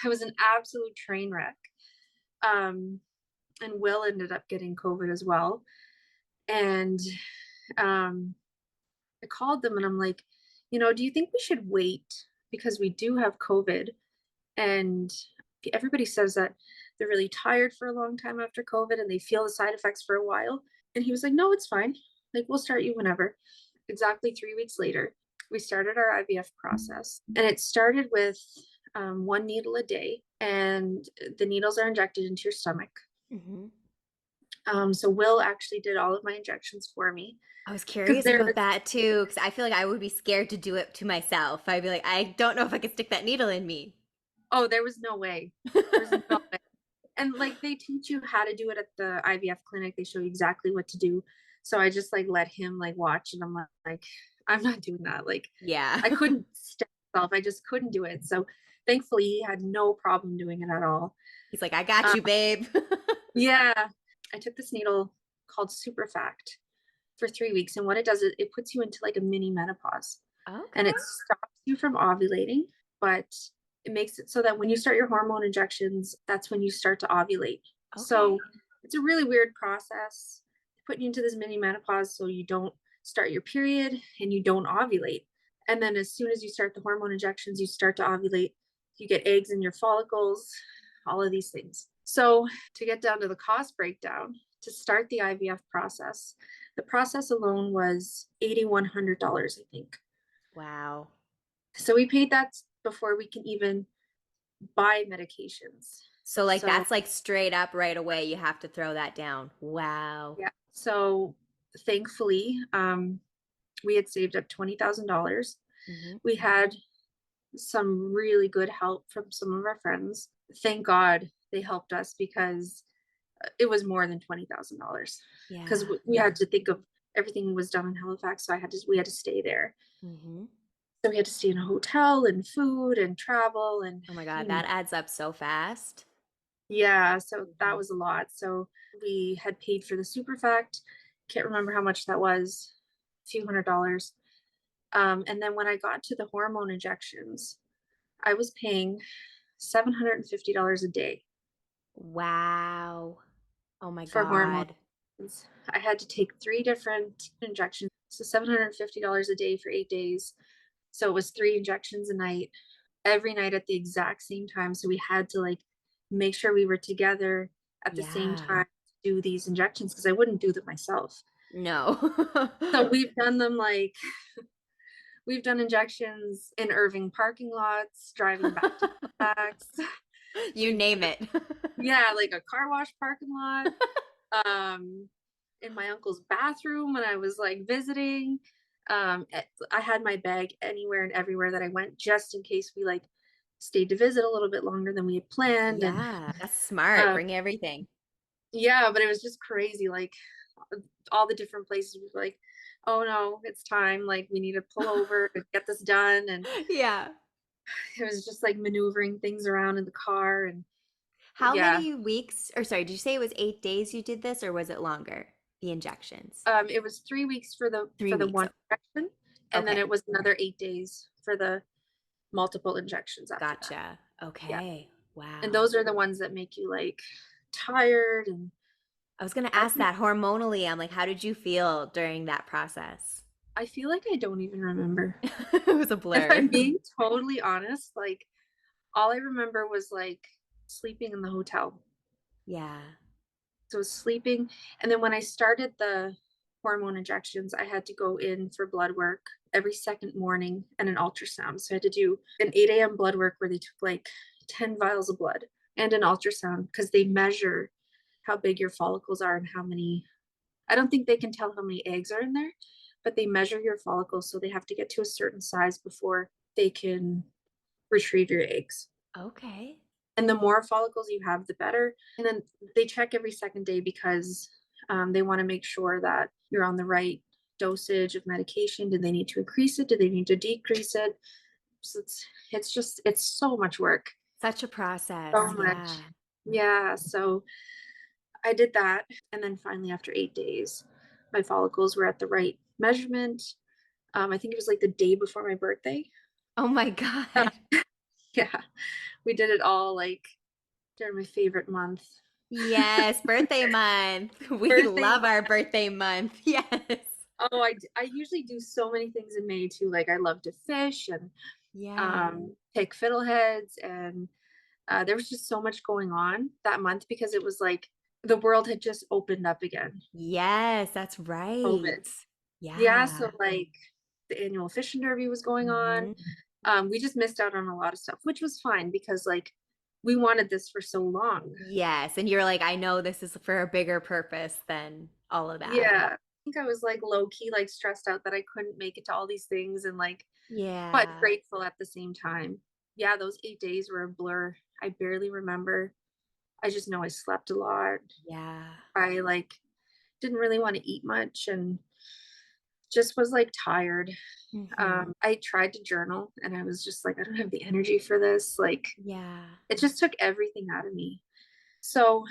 I was an absolute train wreck. Um, and Will ended up getting COVID as well, and um, I called them and I'm like, do you think we should wait because we do have COVID and everybody says that they're really tired for a long time after COVID and they feel the side effects for a while. And he was like, no, it's fine. Like, we'll start you whenever. Exactly 3 weeks later, we started our IVF process. And it started with one needle a day, and the needles are injected into your stomach. Hmm. So Will actually did all of my injections for me I was because curious there about that too, because I feel like I would be scared to do it to myself. I'd be like, I don't know if I could stick that needle in me. oh, there was no way. There was no way. And like they teach you how to do it at the IVF clinic. They show you exactly what to do. So I just like let him like watch and I'm like, I'm not doing that. Like Yeah. I couldn't step myself. I just couldn't do it. So thankfully he had no problem doing it at all. He's like, I got Um, you, babe. yeah. I took this needle called Superfact for 3 weeks. And what it does is it puts you into like a mini menopause and Okay. it stops you from ovulating, but it makes it so that when you start your hormone injections, that's when you start to ovulate. Okay. So it's a really weird process putting you into this mini menopause so you don't start your period and you don't ovulate. And then as soon as you start the hormone injections, you start to ovulate. You get eggs in your follicles, all of these things. So to get down to the cost breakdown, to start the IVF process, the process alone was $8,100, I think. Wow. So we paid that before we can even buy medications. So like So that's like straight up right away. You have to throw that down. Wow. yeah. So thankfully, we had saved up $20,000. Hmm. We had some really good help from some of our friends. Thank God they helped us because it was more than $20,000 because Yeah. we had to think of everything was done in Halifax. So we had to stay there. Hmm. So we had to stay in a hotel and food and travel and Oh my God, that adds up so fast. yeah, so that Mhm. was a lot. So we had paid for the Superfact. Can't remember how much that was, a few $100s. And then when I got to the hormone injections, I was paying $750 a day Wow. Oh my for hormones. God. I had to take 3 different injections. So $750 a day for 8 days. So it was 3 injections a night, every night at the exact same time. So we had to like make sure we were together at the same Yeah. time to do these injections because I wouldn't do them myself. No. So we've done them like we've done injections in Irving parking lots, driving back to Halifax. You We've name it. yeah, like a car wash parking lot. Um, in my uncle's bathroom when I was like visiting. I had my bag anywhere and everywhere that I went just in case we like stayed to visit a little bit longer than we had planned. And Yeah, that's smart. um, Bring everything. yeah, but it was just crazy. Like all the different places we were like, oh no, it's time. Like we need to pull over and get this done. And Yeah. it was just like maneuvering things around in the car. And How yeah, many weeks, or sorry, did you say it was 8 days you did this, or was it longer? The injections? it was 3 weeks for the 3 weeks. one injection, and then Okay. it was another 8 days for the multiple injections after that. Gotcha. Yeah. Okay. And Wow. those are the ones that make you like tired. And I was going to I ask that hormonally. I'm like, how did you feel during that process? I feel like I don't even remember. It was a If blur. I'm being totally honest, like all I remember was like sleeping in the hotel. Yeah. So I was sleeping. And then when I started the hormone injections, I had to go in for blood work every second morning and an ultrasound. So I had to do an 8 a.m. blood work where they took like 10 vials of blood and an ultrasound because they measure how big your follicles are and how many. I don't think they can tell how many eggs are in there, but they measure your follicles. So they have to get to a certain size before they can retrieve your eggs. Okay. And the more follicles you have, the better. And then they check every second day because they want to make sure that you're on the right dosage of medication. Do they need to increase it? Do they need to decrease it? So it's so much work. Such a process. So much. Yeah. Yeah. So I did that. And then finally, after 8 days, my follicles were at the right measurement. I think it was like the day before my birthday. Oh my Uh, God. yeah. We did it all like during my favorite month. Yes, birthday month. We Birthday. love our birthday month. Yes. Oh, I usually do so many things in May too. Like I love to fish and Yeah. pick fiddleheads, and there was just so much going on that month because it was like the world had just opened up again. Yes, that's right. COVID. Yeah, so Yeah. like the annual fishing derby was going on. Hmm. We just missed out on a lot of stuff, which was fine because like we wanted this for so long. Yes. And you're like, I know this is for a bigger purpose than all of that. Yeah. I think I was like low key, like stressed out that I couldn't make it to all these things and like, but Yeah. grateful at the same time. Yeah, those 8 days were a blur. I barely remember. I just know I slept a lot. Yeah. I like didn't really want to eat much and just was like tired. Hmm. I tried to journal and I was just like, I don't have the energy for this. Like, Yeah. it just took everything out of me. So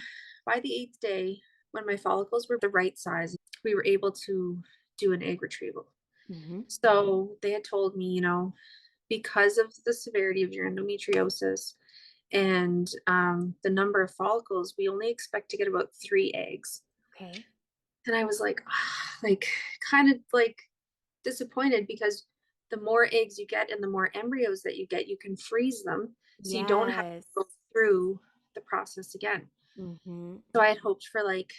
by the 8th day, when my follicles were the right size, we were able to do an egg retrieval. Hmm. So they had told me, because of the severity of your endometriosis and the number of follicles, we only expect to get about 3 eggs. Okay. And I was like, like, kind of like disappointed because the more eggs you get and the more embryos that you get, you can freeze them so you don't have to Yes. go through the process again. Hmm. So I had hoped for like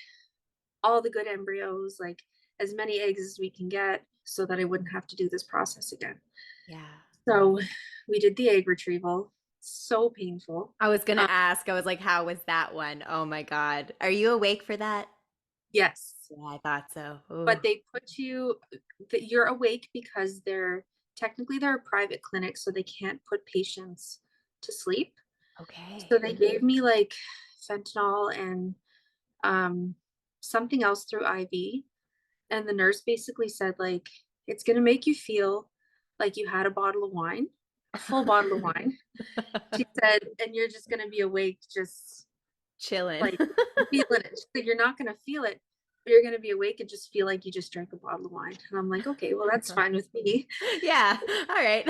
all the good embryos, like as many eggs as we can get so that I wouldn't have to do this process again. Yeah. So we did the egg retrieval. So painful. I was gonna Um, ask, I was like, how was that one? Oh my God. Are you awake for that? yes, Yeah, I thought so. but Ooh. they put you that you're awake because they're a private clinic, so they can't put patients to sleep. So Okay. they gave me like fentanyl and um, something else through IV. And the nurse basically said, like, it's going to make you feel like you had a bottle of wine, a full bottle of wine. She said, and you're just going to be awake, just Chilling. like feeling it. Like, you're not going to feel it, but you're going to be awake and just feel like you just drank a bottle of wine. And I'm like, okay, well, that's fine with me. Yeah. All right.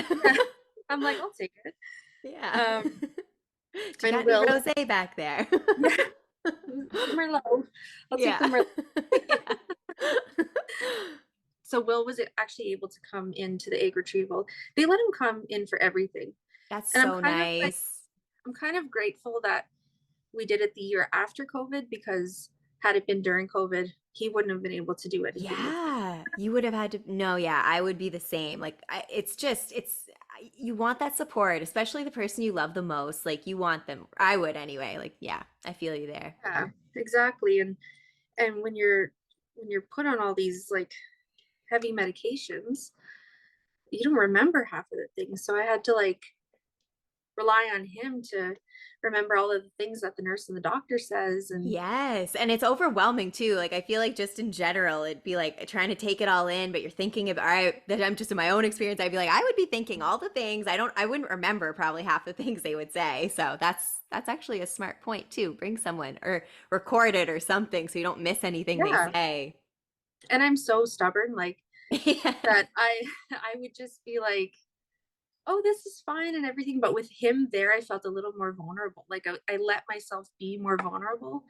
I'm like, I'll take it. Yeah. Um, Do you got and any Will, rosé back there? yeah, Merlot. I'll take the Yeah. Merlot. Yeah. So Will was actually able to come into the egg retrieval. They let him come in for everything. That's And so nice. I'm kind of grateful that we did it the year after COVID because had it been during COVID, he wouldn't have been able to do anything with me. Yeah, you would have had to. No, yeah, I would be the same. Like, it's just, you want that support, especially the person you love the most. Like, you want them. I would anyway. Like, yeah, I feel you there. Yeah, exactly. And when you're put on all these like heavy medications, you don't remember half of the things. So I had to like rely on him to remember all of the things that the nurse and the doctor says. And Yes. And it's overwhelming too. Like, I feel like just in general, it'd be like trying to take it all in, but you're thinking of, all right, that I'm just in my own experience. I'd be like, I would be thinking all the things. I wouldn't remember probably half the things they would say. So that's actually a smart point too. Bring someone or record it or something so you don't miss anything they yeah, say. and I'm so stubborn, like Yeah. that I would just be like, oh, this is fine and everything. But with him there, I felt a little more vulnerable. Like I let myself be more vulnerable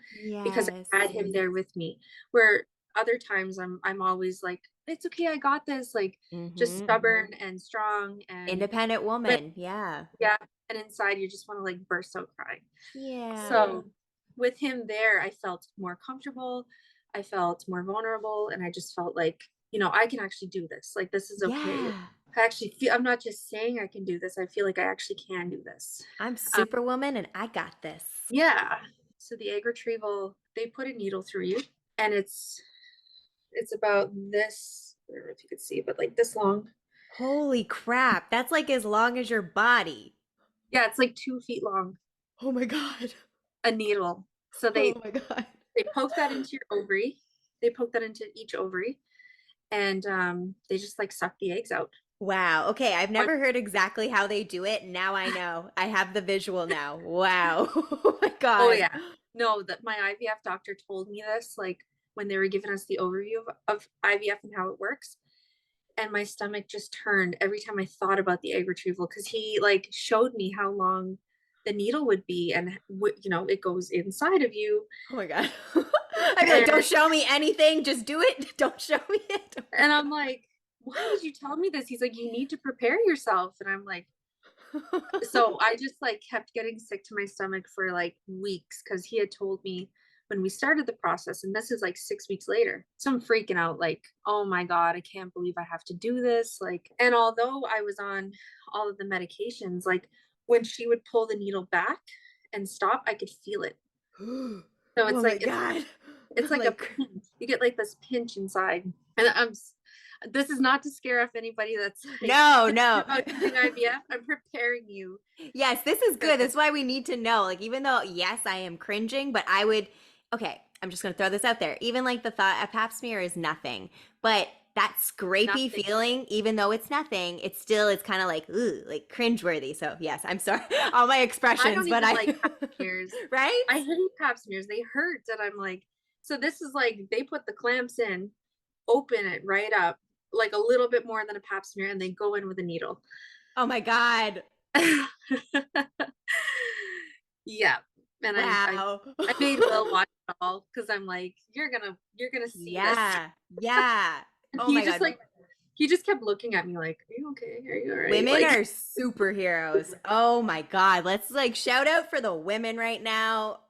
because I Yes. had him there with me. Where other times I'm always like, it's okay, I got this, like just Mm-hmm. stubborn and strong. And Independent but woman. Yeah. yeah, and inside you just want to like burst out crying. Yeah. So with him there, I felt more comfortable. I felt more vulnerable. And I just felt like, I can actually do this. Like, this is okay. Yeah. I actually feel, I'm not just saying I can do this. I feel like I actually can do this. I'm Um, Superwoman and I got this. yeah. So the egg retrieval, they put a needle through you, and it's about this. I don't know if you could see, but like this long. Holy crap. That's like as long as your body. Yeah, it's like 2 feet long, Oh my God. a needle. So Oh they my God. they poke that into your ovary. They poke that into each ovary, and they just like suck the eggs out. Wow. Okay. I've never heard exactly how they do it. Now I know. I have the visual now. Wow. Oh my Oh God. yeah. No, that my IVF doctor told me this, like when they were giving us the overview of IVF and how it works. And my stomach just turned every time I thought about the egg retrieval, because he like showed me how long the needle would be, and it goes inside of you. Oh my God. I'd be like, don't and show me anything. Just do it. Don't show me it. Oh my and I'm like, why did you tell me this? He's like, you need to prepare yourself. And I'm like, so I just like kept getting sick to my stomach for like weeks, because he had told me when we started the process, and this is like 6 weeks later. So I'm freaking out, like, oh my God, I can't believe I have to do this. Like, and although I was on all of the medications, like when she would pull the needle back and stop, I could feel it. God. So Oh it's my like God. it's like a Like, pinch. You get like this pinch inside. And this is not to scare off anybody that's like no, thinking no. about using IVF. I'm preparing you. Yes, this is good. to- That's why we need to know. Like, even though, yes, I am cringing, but I would, okay, I'm just going to throw this out there. Even like the thought a pap smear is nothing, but that scrapey Nothing. feeling, even though it's nothing, it's kind of like, ooh, like cringeworthy. So, yes, I'm sorry, all my I expressions, don't but even I, like pap smears. right? I hate pap smears. They hurt. And I'm like, so this is like they put the clamps in, open it right up, like a little bit more than a pap smear, and they go in with a needle. Oh my God. Yeah. And Wow. I made Will watch it all, because I'm like, you're gonna see this. Yeah. Yeah. And Oh my God. he just kept looking at me like, are you okay? Are you all right? Women Like, are superheroes. Oh my God. Let's like shout out for the women right now.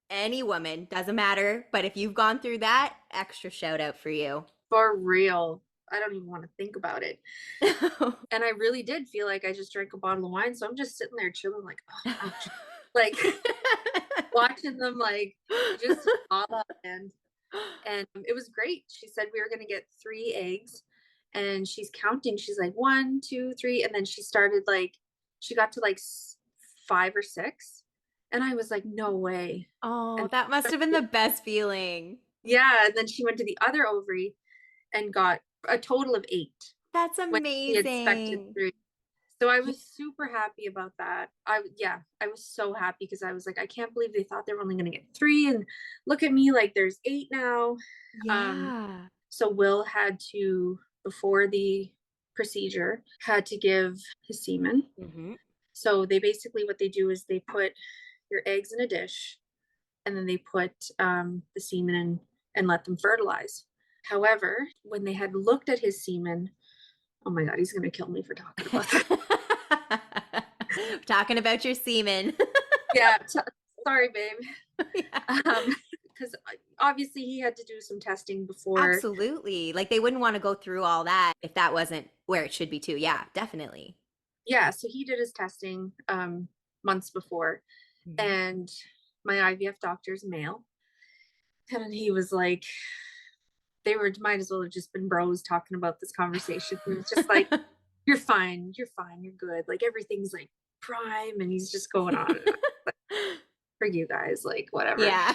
Any woman, doesn't matter. But if you've gone through that, extra shout out for you. for real. I don't even want to think about it. And I really did feel like I just drank a bottle of wine. So I'm just sitting there chilling, like, oh, ouch. Like watching them like just fall up. And it was great. She said we were gonna get 3 eggs, and she's counting. She's like 1, 2, 3, and then she got to like 5 or 6, and I was like, no way. Oh, And that must have been the best feeling. yeah, and then she went to the other ovary and got a total of 8, That's when she expected amazing. 3. So I was super happy about that. I was so happy, because I was like, I can't believe they thought they were only going to get 3, and look at me, like there's 8 now. Um, Yeah. so Will had to, before the procedure, had to give his semen. Hmm. So they basically, what they do is they put your eggs in a dish, and then they put the semen in and let them fertilize. However, when they had looked at his semen, oh my God, he's going to kill me for talking about that. Talking about your semen. Yeah, sorry, babe. Yeah. Because obviously he had to do some testing before. Absolutely. Like they wouldn't want to go through all that if that wasn't where it should be too. Yeah, definitely. Yeah, so he did his testing months before, Mhm. and my IVF doctor's male, and he was like, they were might as well have just been bros talking about this conversation. He was just like, you're fine, you're fine, you're good. Like everything's like prime, and he's just going on and on. Like, for you guys, like whatever. Yeah.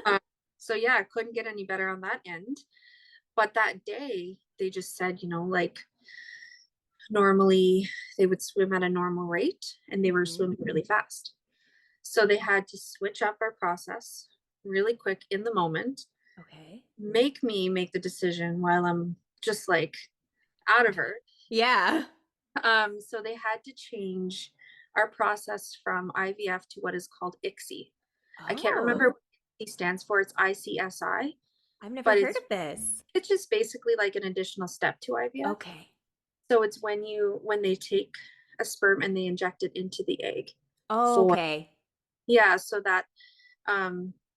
Um, so yeah, I couldn't get any better on that end. But that day, they just said, like normally they would swim at a normal rate and they were Mhm. swimming really fast. So they had to switch up our process really quick in the moment, Okay. make me make the decision while I'm just like out of her. Yeah. So they had to change our process from IVF to what is called ICSI. I can't remember Oh, what ICSI stands for. It's ICSI, I've never but heard it's of this. it's just basically like an additional step to IVF. Okay. So it's when they take a sperm and they inject it into the egg Oh, for okay. yeah, so that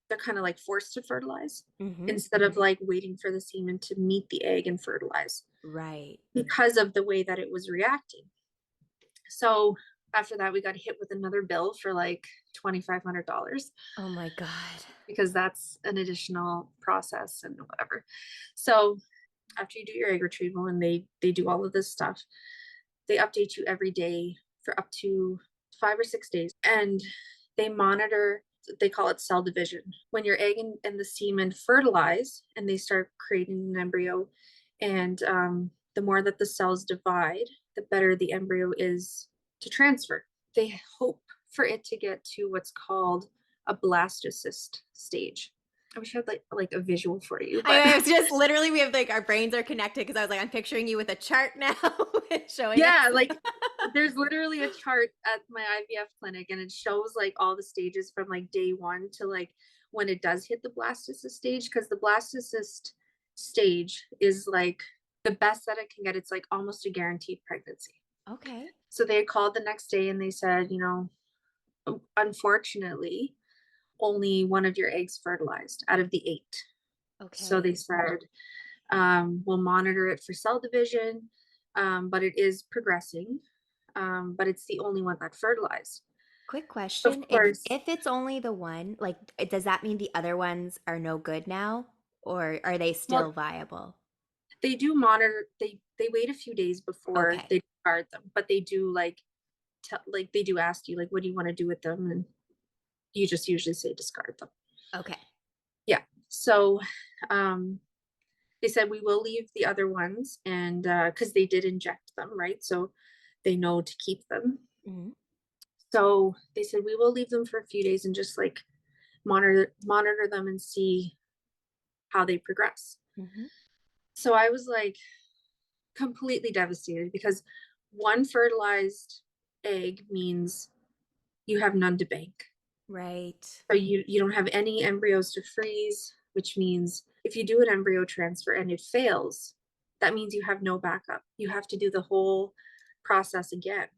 they're kind of like forced to fertilize Mhm. instead of like waiting for the semen to meet the egg and fertilize Right. because of the way that it was reacting. So after that, we got hit with another bill for like $2,500 Oh my God. because that's an additional process and whatever. So after you do your egg retrieval and they do all of this stuff, they update you every day for up to 5 or 6 days, and they monitor. They call it cell division. When your egg and the semen fertilize and they start creating an embryo, and the more that the cells divide, the better the embryo is to transfer. They hope for it to get to what's called a blastocyst stage. I wish I had like a visual for you, but I was just literally we have like our brains are connected because I was like, I'm picturing you with a chart now showing us. yeah, like there's literally a chart at my IVF clinic and it shows like all the stages from like day one to like when it does hit the blastocyst stage, because the blastocyst stage is like the best that it can get. It's like almost a guaranteed pregnancy. Okay. So they called the next day and they said, unfortunately, only one of your eggs fertilized out of the 8. So they Okay. said, we'll monitor it for cell division, but it is progressing. But it's the only one that fertilized. Quick Of question. course, If it's only the one, like does that mean the other ones are no good now or are they still well, viable? they do monitor. They wait a few days before Okay. they discard them, but they do like they do ask you like, what do you want to do with them, and you just usually say discard them. Okay. Yeah. So, they said we will leave the other ones, and because they did inject them, right? So they know to keep them. Mhm. So they said we will leave them for a few days and just like monitor them and see how they progress. Mhm. So I was like completely devastated because one fertilized egg means you have none to bank. Right. So you don't have any embryos to freeze, which means if you do an embryo transfer and it fails, that means you have no backup. You have to do the whole process again.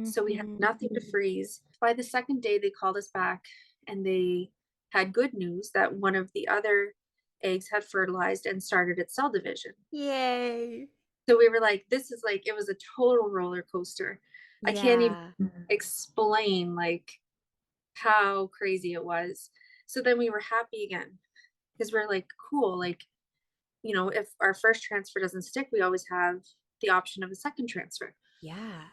So we had Mhm. nothing to freeze. By the second day, they called us back and they had good news that one of the other eggs had fertilized and started its cell division. Yay. So we were like, this is like, it was a total roller coaster. I can't even Yeah. explain like how crazy it was. So then we were happy again because we're like, cool, like, if our first transfer doesn't stick, we always have the option of a second transfer. Yeah.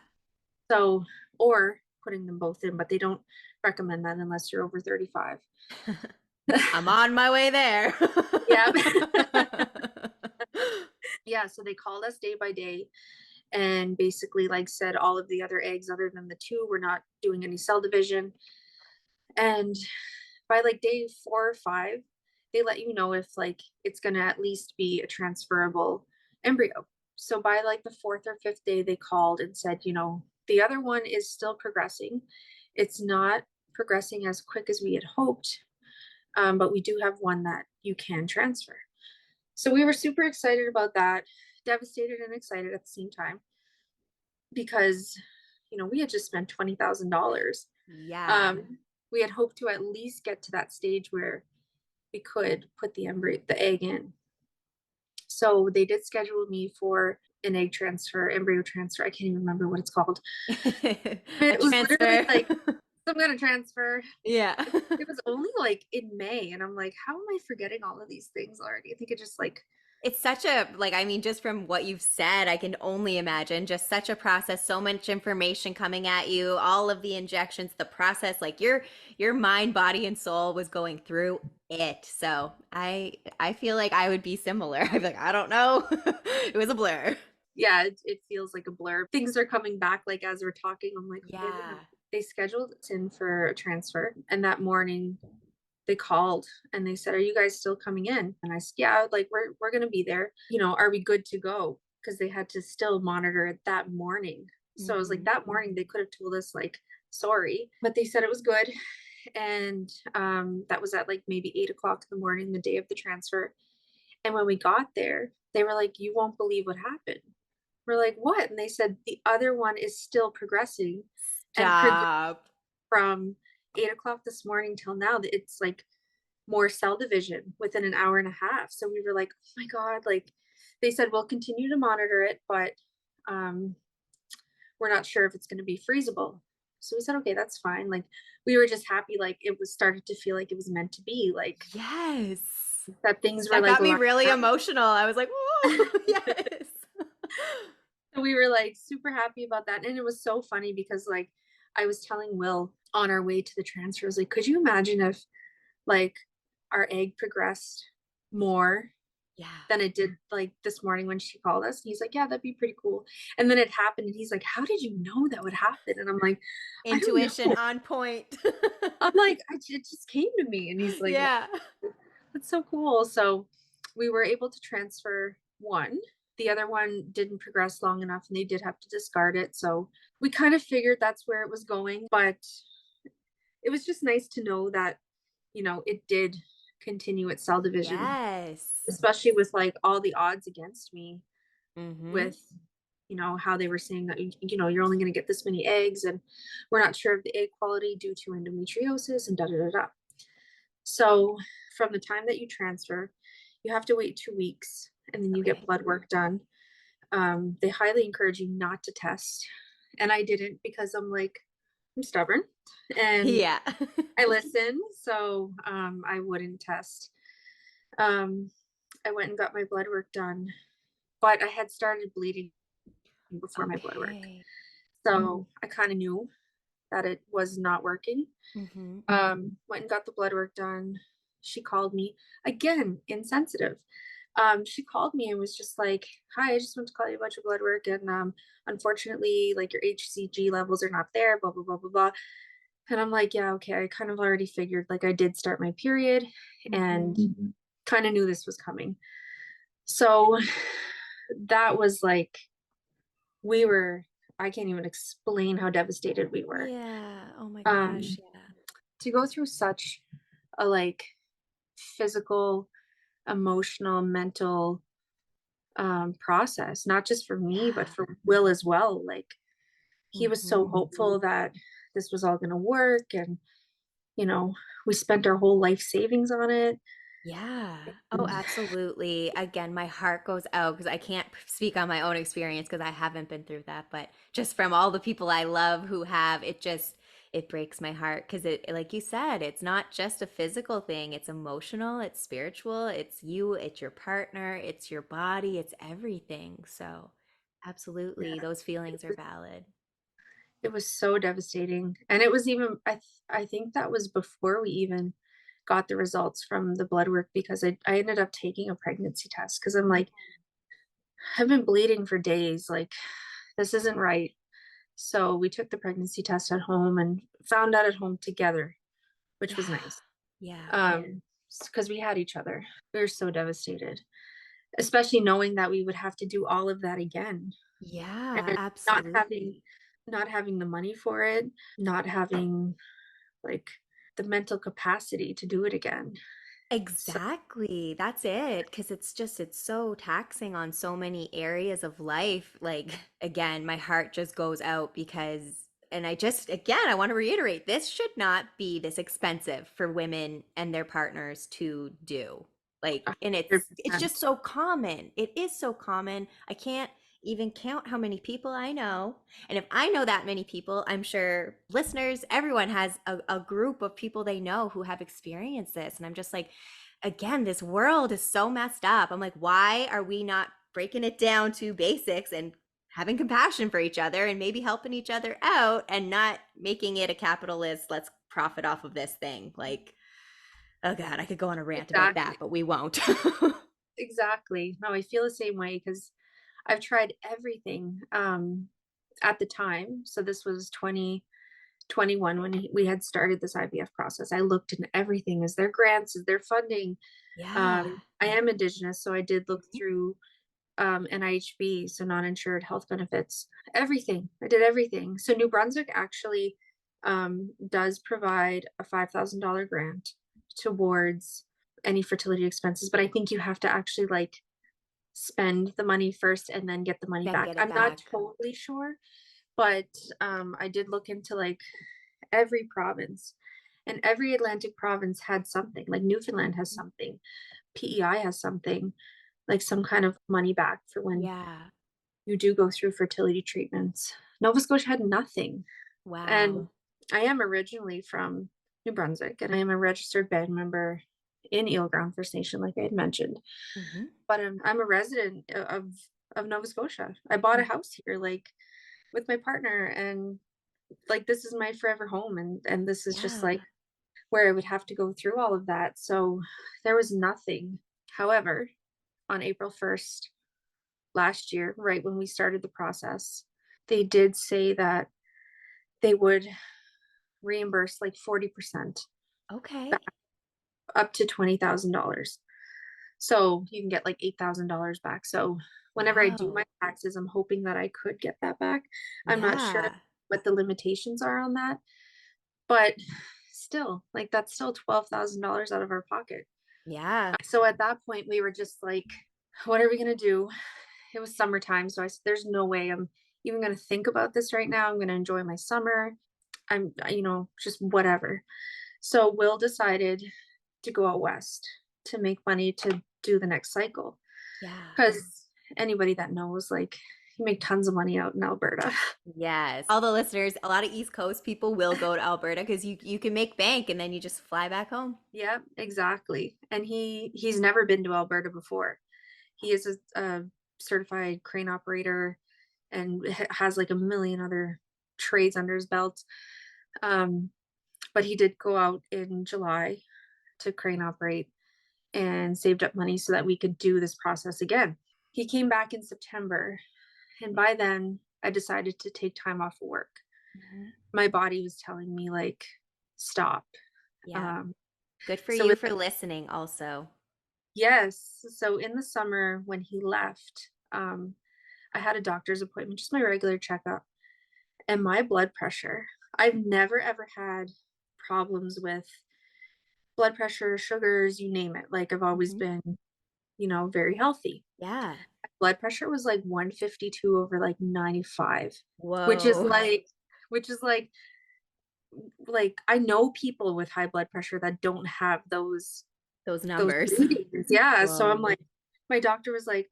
So, or putting them both in, but they don't recommend that unless you're over 35. I'm on my way there. Yeah. Yeah. So they called us day by day and basically like said all of the other eggs other than the 2 were not doing any cell division. And by like day 4 or 5, they let you know if like it's gonna at least be a transferable embryo. So by like the 4th or 5th day, they called and said, the other one is still progressing. It's not progressing as quick as we had hoped, but we do have one that you can transfer. So we were super excited about that, devastated and excited at the same time because we had just spent $20,000. Yeah. Um, we had hoped to at least get to that stage where we could put the egg in. So they did schedule me for an embryo transfer. I can't even remember what it's called. A It was literally transfer. like some kind of transfer. Yeah. It was only like in May, and I'm like, how am I forgetting all of these things already? I think it just like It's such a, like, I mean, just from what you've said, I can only imagine just such a process, so much information coming at you, all of the injections, the process, like your mind, body, and soul was going through it. So I feel like I would be similar. I'd be like, I don't know. It was a blur. Yeah, it feels like a blur. Things are coming back like as we're talking. I'm like, okay, Yeah. they scheduled us in for a transfer, and that morning they called and they said, "Are you guys still coming in?" And I said, "Yeah, like we're gonna be there. Are we good to go?" Because they had to still monitor it that morning. So I was like, Hmm. that morning they could have told us like, sorry, but they said it was good. And that was at like maybe 8 o'clock in the morning, the day of the transfer. And when we got there, they were like, "You won't believe what happened." We're like, "What?" And they said the other one is still progressing and Stop. from 8 o'clock this morning till now, that it's like more cell division within an hour and a half. So we were like, oh my God, like they said, we'll continue to monitor it, but um, we're not sure if it's going to be freezable. So we said, okay, that's fine. Like we were just happy, like it was started to feel like it was meant to be, like Yes. that things were That like got me lined really up. emotional. I was like, whoa, yes. So we were like super happy about that. And it was so funny because like I was telling Will on our way to the transfer, I was like, could you imagine if like our egg progressed more Yeah. than it did like this morning when she called us? And he's like, yeah, that'd be pretty cool. And then it happened and he's like, how did you know that would happen? And I'm like, I don't Intuition know. on point. I'm like, it just came to me. And he's like, wow, Yeah. that's so cool. So we were able to transfer one. The other one didn't progress long enough and they did have to discard it. So we kind of figured that's where it was going. But it was just nice to know that, it did continue its cell division, Yes. especially with like all the odds against me Mm-hmm. with, how they were saying that, you're only going to get this many eggs and we're not sure of the egg quality due to endometriosis and da da da da. So from the time that you transfer, you have to wait 2 weeks and then you get Okay. blood work done. They highly encourage you not to test. And I didn't because I'm like, I'm stubborn and Yeah. I listen. So I wouldn't test. Um, I went and got my blood work done, but I had started bleeding before my blood work. Okay. So I kind of knew that it was not working. Mm-hmm. Went and got the blood work done. She called me again, insensitive. She called me and was just like, "Hi, I just want to call you about your blood work, and unfortunately, like your HCG levels are not there." Blah blah blah blah blah. And I'm like, "Yeah, okay. I kind of already figured. Like, I did start my period, and Mm-hmm. kind of knew this was coming." So that was like, we were. I can't even explain how devastated we were. Yeah. Oh my gosh. Um, Yeah. to go through such a like physical, emotional, mental process, not just for me, but Yeah. for Will as well. Like he was so Mm-hmm. hopeful that this was all going to work. And, you know, we spent our whole life savings on it. Yeah. Oh, And absolutely. Again, my heart goes out because I can't speak on my own experience because I haven't been through that, but just from all the people I love who have, it breaks my heart because like you said, it's not just a physical thing, it's emotional, it's spiritual, it's you, it's your partner, it's your body, it's everything. So, absolutely, yeah, those it feelings are was, valid. it was so devastating. And it was even, I think that was before we even got the results from the blood work, because I ended up taking a pregnancy test because I'm like, I've been bleeding for days. Like, this isn't right. So we took the pregnancy test at home and found out at home together, which was Yeah. nice. Yeah. Because we had each other. We were so devastated, especially knowing that we would have to do all of that again Yeah, and not having absolutely. not having the money for it, not having like the mental capacity to do it again. So Exactly. That's it. Because it's so taxing on so many areas of life. Like, again, my heart just goes out because, and again, I want to reiterate, this should not be this expensive for women and their partners to do. Like, and it's just 100%. so common. It is so common. I can't even count how many people I know. And if I know that many people, I'm sure listeners, everyone has a group of people they know who have experienced this. And I'm just like, again, this world is so messed up. I'm like, why are we not breaking it down to basics and having compassion for each other and maybe helping each other out and not making it a capitalist, let's profit off of this thing? Like, oh God, I could go on a rant about Exactly. that, but we won't. Exactly. No, I feel the same way because I've tried everything at the time. So this was 2021 when we had started this IVF process. I looked into everything. Is there grants? Is there funding? Yeah. I am Indigenous, so I did look Mhm. through NIHB, so non-insured health benefits. Everything. I did everything. So New Brunswick actually does provide a $5,000 grant towards any fertility expenses, but I think you have to actually like spend the money first and then get the money Then back. get it I'm not back. totally sure, but I did look into like every province, and every Atlantic province had something. Like Newfoundland has something, PEI has something, like some kind of money back for when Yeah. you do go through fertility treatments. Nova Scotia had nothing. And Wow. I am originally from New Brunswick, and I am a registered band member in Eel Ground First Nation, like I had mentioned. Hmm. But I'm a resident of Nova Scotia. I bought a house here, like with my partner, and like this is my forever home, and this is just like Yeah. where I would have to go through all of that. So there was nothing. However, on April 1st last year, right when we started the process, they did say that they would reimburse like 40% back, Okay. up to $20,000. So you can get like $8,000 back. So whenever I do my Wow. taxes, I'm hoping that I could get that back. I'm not sure Yeah. what the limitations are on that, but still, like that's still $12,000 out of our pocket. Yeah. So at that point, we were just like, what are we going to do? It was summertime. So I said, there's no way I'm even going to think about this right now. I'm going to enjoy my summer. Just whatever. So Will decided to go out west to make money to do the next cycle. Yeah. Because anybody that knows, like, you make tons of money out in Alberta. Yes. All the listeners, a lot of East Coast people will go to Alberta because you can make bank and then you just fly back home. Yeah, exactly. And he's never been to Alberta before. He is a certified crane operator and has like a million other trades under his belt. Um, but he did go out in July to crane operate and saved up money so that we could do this process again. He came back in September, and by then I decided to take time off of work. Mhm. My body was telling me like stop. Yeah. Um, Good for so you with for listening also. yes, so in the summer when he left, I had a doctor's appointment, just my regular checkup, and my blood pressure. I've never ever had problems with blood pressure, sugars, you name it. Like I've always Mhm. been, very healthy. Yeah. Blood pressure was like 152 over like 95, which is Whoa. like which is like I know people with high blood pressure that don't have Those those numbers. readings. Yeah, so I'm Whoa. like my doctor was like,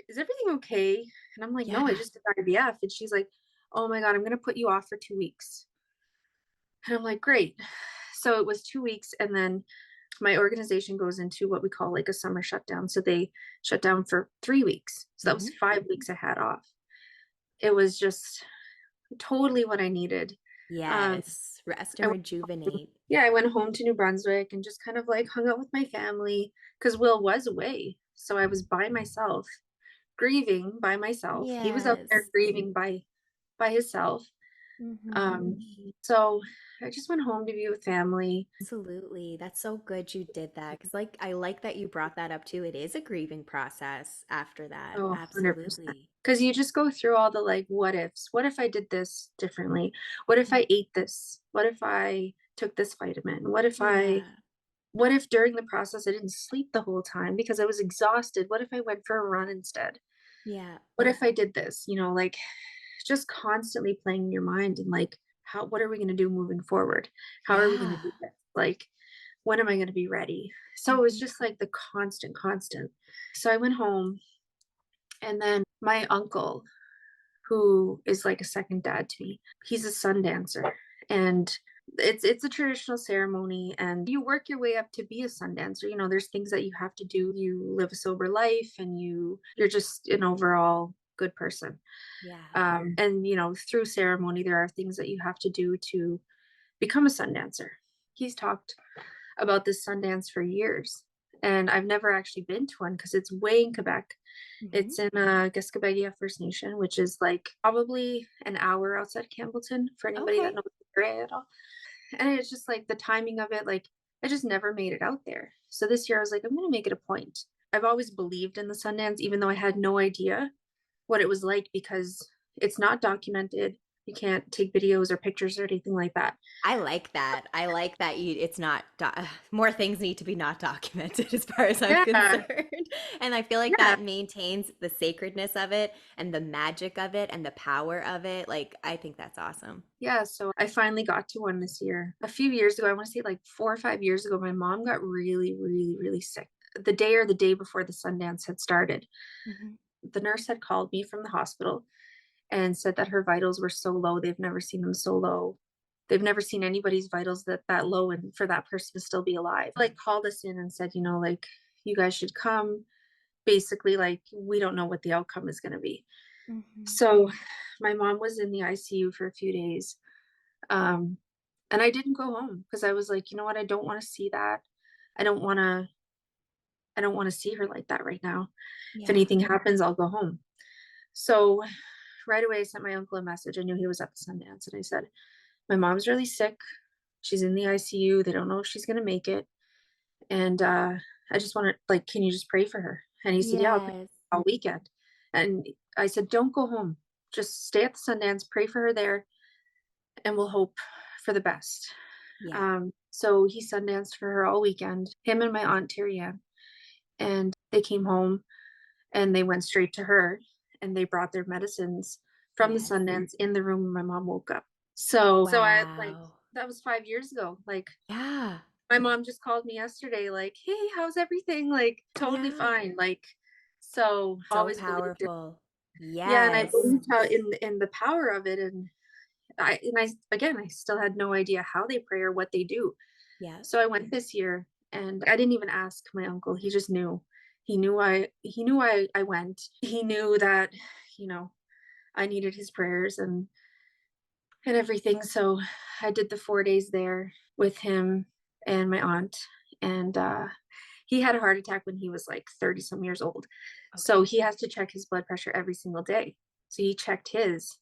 is everything okay? And I'm like, no, I Yeah. just did IVF. And she's like, oh my God, I'm gonna put you off for 2 weeks. And I'm like, great. So it was 2 weeks, and then my organization goes into what we call like a summer shutdown. So they shut down for 3 weeks. So that was Hmm. 5 weeks I had off. It was just totally what I needed. Um, Yes. Rest I and rejuvenate. I went home to New Brunswick and just kind of like hung out with my family because Will was away. So I was by myself, grieving by myself. He was out there Yes. grieving by himself. Hmm. Um, so I just went home to be with family. Absolutely. That's so good you did that. Because, like, I like that you brought that up too. It is a grieving process after that. Oh, 100%. Absolutely. Because you just go through all the like, what ifs? What if I did this differently? What if Mhm. I ate this? What if I took this vitamin? Yeah. What if during the process I didn't sleep the whole time because I was exhausted? What if I went for a run instead? Yeah. What if I did this? Like just constantly playing in your mind and like, what are we going to do moving forward? How are we going to Yeah. do this? Like, when am I going to be ready? So it was Hmm. just like the constant. So I went home, and then my uncle, who is like a second dad to me, he's a sun dancer. And It's a traditional ceremony, and you work your way up to be a sun dancer. There's things that you have to do. You live a sober life, and you're just an overall good person. Yeah. And through ceremony, there are things that you have to do to become a sun dancer. He's talked about this sun dance for years, and I've never actually been to one because it's way in Quebec. Hmm. It's in Gaskabegia First Nation, which is like probably an hour outside Campbellton for anybody that Okay. knows the area at all. And it's just like the timing of it, like I just never made it out there. So this year I was like, I'm gonna make it a point. I've always believed in the Sundance, even though I had no idea what it was like because it's not documented. You can't take videos or pictures or anything like that. I like that. I like that it's not more things need to be not documented as far as I'm Yeah, concerned. And I feel like yeah, that maintains the sacredness of it and the magic of it and the power of it. Like I think that's awesome. yeah. So I finally got to one this year. A few years ago, I want to say like 4 or 5 years ago, my mom got really, really, really sick. The day or the day before the Sundance had started, Hmm. the nurse had called me from the hospital and said that her vitals were so low. They've never seen them so low. They've never seen anybody's vitals that low, and for that person to still be alive. Like called us in and said, like you guys should come. Basically, like we don't know what the outcome is going to be. Hmm. So my mom was in the ICU for a few days. Um, and I didn't go home because I was like, you know what? I don't want to see that. I don't want to I don't want to see her like that right now. If Yeah. anything happens, I'll go home. So right away I sent my uncle a message. I knew he was at the Sundance, and I said, my mom's really sick. She's in the ICU. They don't know if she's gonna make it. And I just want to like, can you just pray for her? And he said, yeah, I'll pray Yes. all weekend. And I said, don't go home. Just stay at the Sundance, pray for her there, and we'll hope for the best. Yeah. So he Sundanced for her all weekend, him and my aunt Terry Ann. And they came home and they went straight to her, and they brought their medicines from the Yes. Sundance in the room when my mom woke up. So I like Wow. that was 5 years ago. Like Yeah. my mom just called me yesterday, like, hey, how's everything? Like, totally Yeah. fine. Like, so So always believed it. powerful. Yeah, and I Yes. believed how in the power of it. And I again I still had no idea how they pray or what they do. Yeah. So I went this year, and I didn't even ask my uncle. He just knew. He knew I went. He knew that, you know, I needed his prayers and everything. So I did the 4 days there with him and my aunt. And he had a heart attack when he was like 30 some years old. So Okay. he has to check his blood pressure every single day. So he checked his,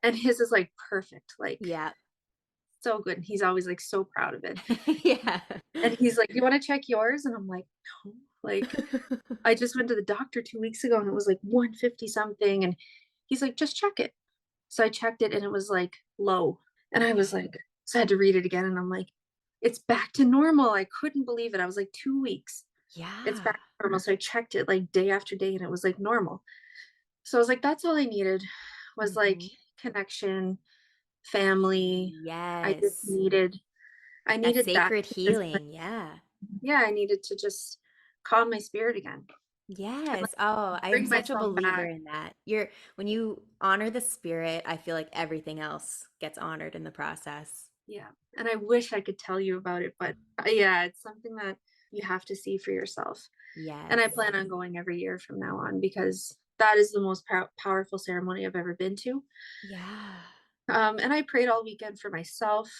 and his is like perfect, like Yeah. so good. And he's always like so proud of it. Yeah. And he's like, you want to check yours? And I'm like, no. Like, I just went to the doctor 2 weeks ago and it was like 150 something. And he's like, just check it. So I checked it and it was like low. And I was Okay. like, so I had to read it again. And I'm like, it's back to normal. I couldn't believe it. I was like, 2 weeks. It's Yeah. back to normal. So I checked it like day after day and it was like normal. So I was like, that's all I needed was like Hmm. connection, family. I just Yes. That needed that sacred because, healing. Yeah. yeah, I needed to just calm my spirit again and like Yes. Oh, I am bring such a myself believer back. in that. When you honor the spirit, I feel like everything else gets honored in the process. Yeah. And I wish I could tell you about it, but yeah, it's something that you have to see for yourself. And I Yes. plan on going every year from now on because that is the most powerful ceremony I've ever been to. Yeah. And I prayed all weekend for myself,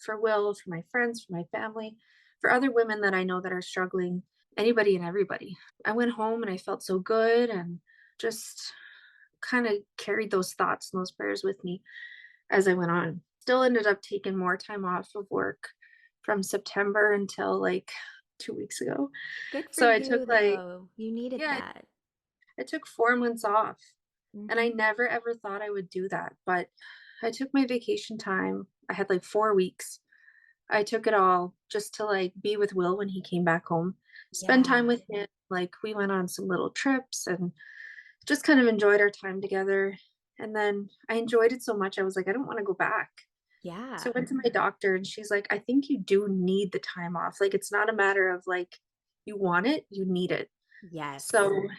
for Will, for my friends, for my family, for other women that I know that are struggling, anybody and everybody. I went home and I felt so good and just kind of carried those thoughts and those prayers with me as I went on. Still ended up taking more time off of work from September until like 2 weeks ago. Good for So I took you, like, though. You needed yeah, that. I took 4 months off. And I Hmm. never ever thought I would do that. But I took my vacation time. I had like 4 weeks. I took it all just to like be with Will when he came back home, spend time Yeah. with him. Like we went on some little trips and just kind of enjoyed our time together. And then I enjoyed it so much. I was like, I don't want to go back. So Yeah. I went to my doctor and she's like, I think you do need the time off. Like it's not a matter of like you want it, you need it. So Yes.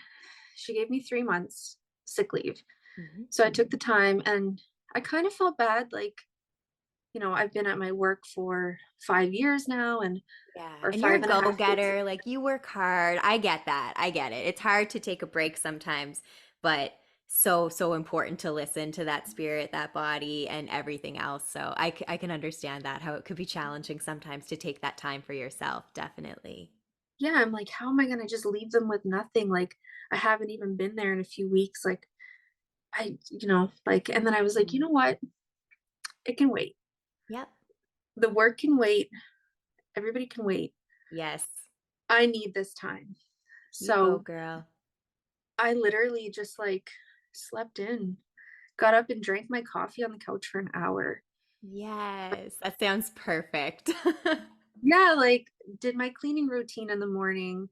she gave me 3 months sick leave. Hmm. So I took the time and I kind of felt bad. Like I've been at my work for 5 years now, and Yeah. or And you're a five and a half years. go-getter. Like you work hard. I get that. I get it. It's hard to take a break sometimes, but so, so important to listen to that spirit, that body, and everything else. So I can understand that, how it could be challenging sometimes to take that time for yourself. Definitely. Yeah, I'm like, how am I gonna just leave them with nothing? Like, I haven't even been there in a few weeks. Like, and then I was like, you Mhm. know what? It can wait. Yep. The work can wait. Everybody can wait. Yes. I need this time. You go, So girl. I literally just like slept in, got up and drank my coffee on the couch for an hour. Yes. That sounds perfect. Yeah, like did my cleaning routine in the morning,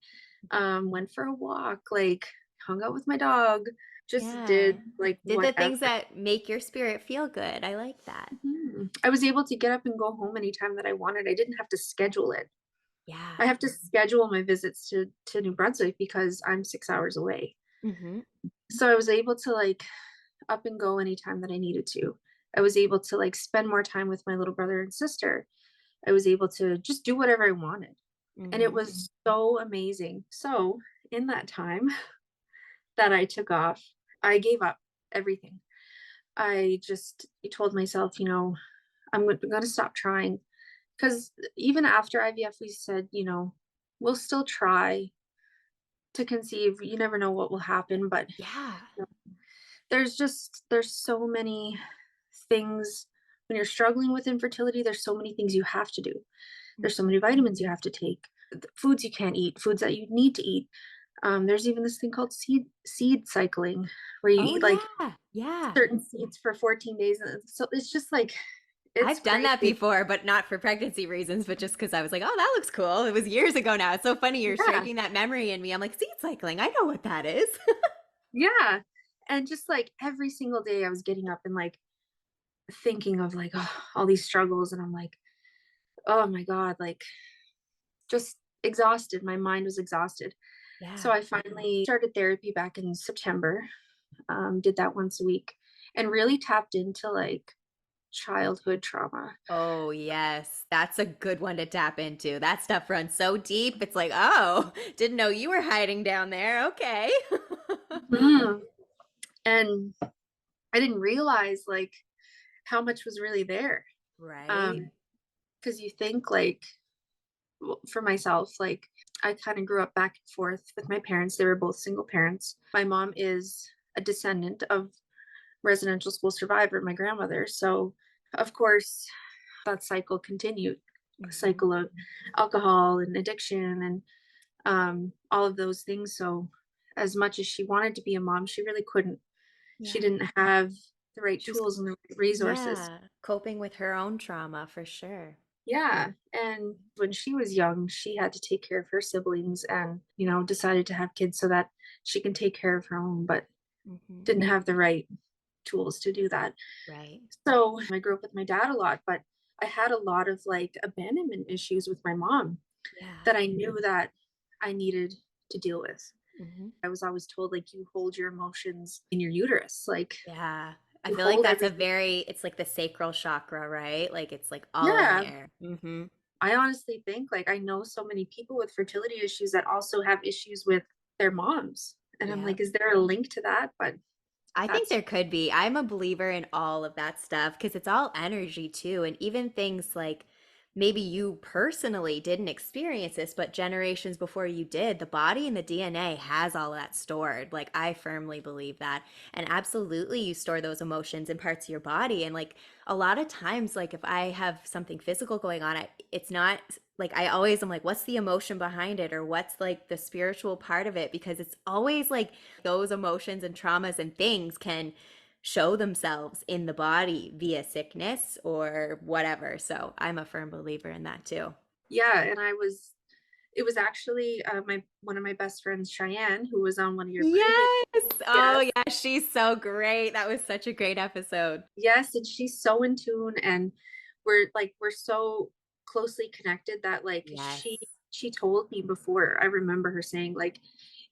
went for a walk, like hung out with my dog, just Yeah. did like Did the whatever. things that make your spirit feel good. I like that. I was able to get up and go home anytime that I wanted. I didn't have to schedule it. Yeah. I have to schedule my visits to New Brunswick because I'm 6 hours away. Hmm. So I was able to like up and go anytime that I needed to. I was able to like spend more time with my little brother and sister. I was able to just do whatever I wanted. And it Hmm. was so amazing. So in that time that I took off, I gave up everything. I just told myself, I'm going to stop trying. Because even after IVF, we said, we'll still try to conceive. You never know what will happen, but Yeah. there's so many things when you're struggling with infertility. There's so many things you have to do. There's so many vitamins you have to take, foods you can't eat, foods that you need to eat. There's even this thing called seed cycling, where you Oh, eat like yeah. Yeah. certain seeds for 14 days. And so it's just like it's I've done that crazy. before, but not for pregnancy reasons, but just because I was like, oh, that looks cool. It was years ago now. It's so funny. You're Yeah, striking that memory in me. I'm like, seed cycling. I know what that is. yeah. And just like every single day, I was getting up and like thinking of like, oh, all these struggles, and I'm like, oh my god, like just exhausted. My mind was exhausted. So Yeah. I finally started therapy back in September. Did that once a week, and really tapped into like childhood trauma. Oh, yes. That's a good one to tap into. That stuff runs so deep. It's like, oh, didn't know you were hiding down there. Okay. Mhm. And I didn't realize like how much was really there. Right. Um, because you think like, well, for myself, like I kind of grew up back and forth with my parents. They were both single parents. My mom is a descendant of residential school survivor, my grandmother. So, of course, that cycle continued, a Hmm. cycle of alcohol and addiction and all of those things. So, as much as she wanted to be a mom, she really couldn't. She Yeah. didn't have the right She's, tools and the right resources. yeah, coping with her own trauma for sure. Yeah. And when she was young, she had to take care of her siblings and, decided to have kids so that she can take care of her own, but Hmm. didn't have the right tools to do that. Right. So I grew up with my dad a lot, but I had a lot of like abandonment issues with my mom Yeah. that I knew that I needed to deal with. Hmm. I was always told like you hold your emotions in your uterus, like Yeah. I you feel like hold that's a everything. very, it's like the sacral chakra, right? Like it's like all in Yeah, there. Hmm. I honestly think like I know so many people with fertility issues that also have issues with their moms. And I'm Yeah. like, is there a link to that? But I think that's there could be. I'm a believer in all of that stuff because it's all energy too. And even things like maybe you personally didn't experience this, but generations before you did, the body and the DNA has all that stored. Like, I firmly believe that. And absolutely, you store those emotions in parts of your body. And like a lot of times, like if I have something physical going on, it's not like I always am like, what's the emotion behind it? Or what's like the spiritual part of it? Because it's always like, those emotions and traumas and things can show themselves in the body via sickness or whatever. So I'm a firm believer in that too. yeah. And it was actually my one of my best friends, Cheyenne, who was on one of your previous Yes. Oh, guests. yeah. She's so great. That was such a great episode. Yes, and she's so in tune, and we're so closely connected that like Yes. she told me before. I remember her saying like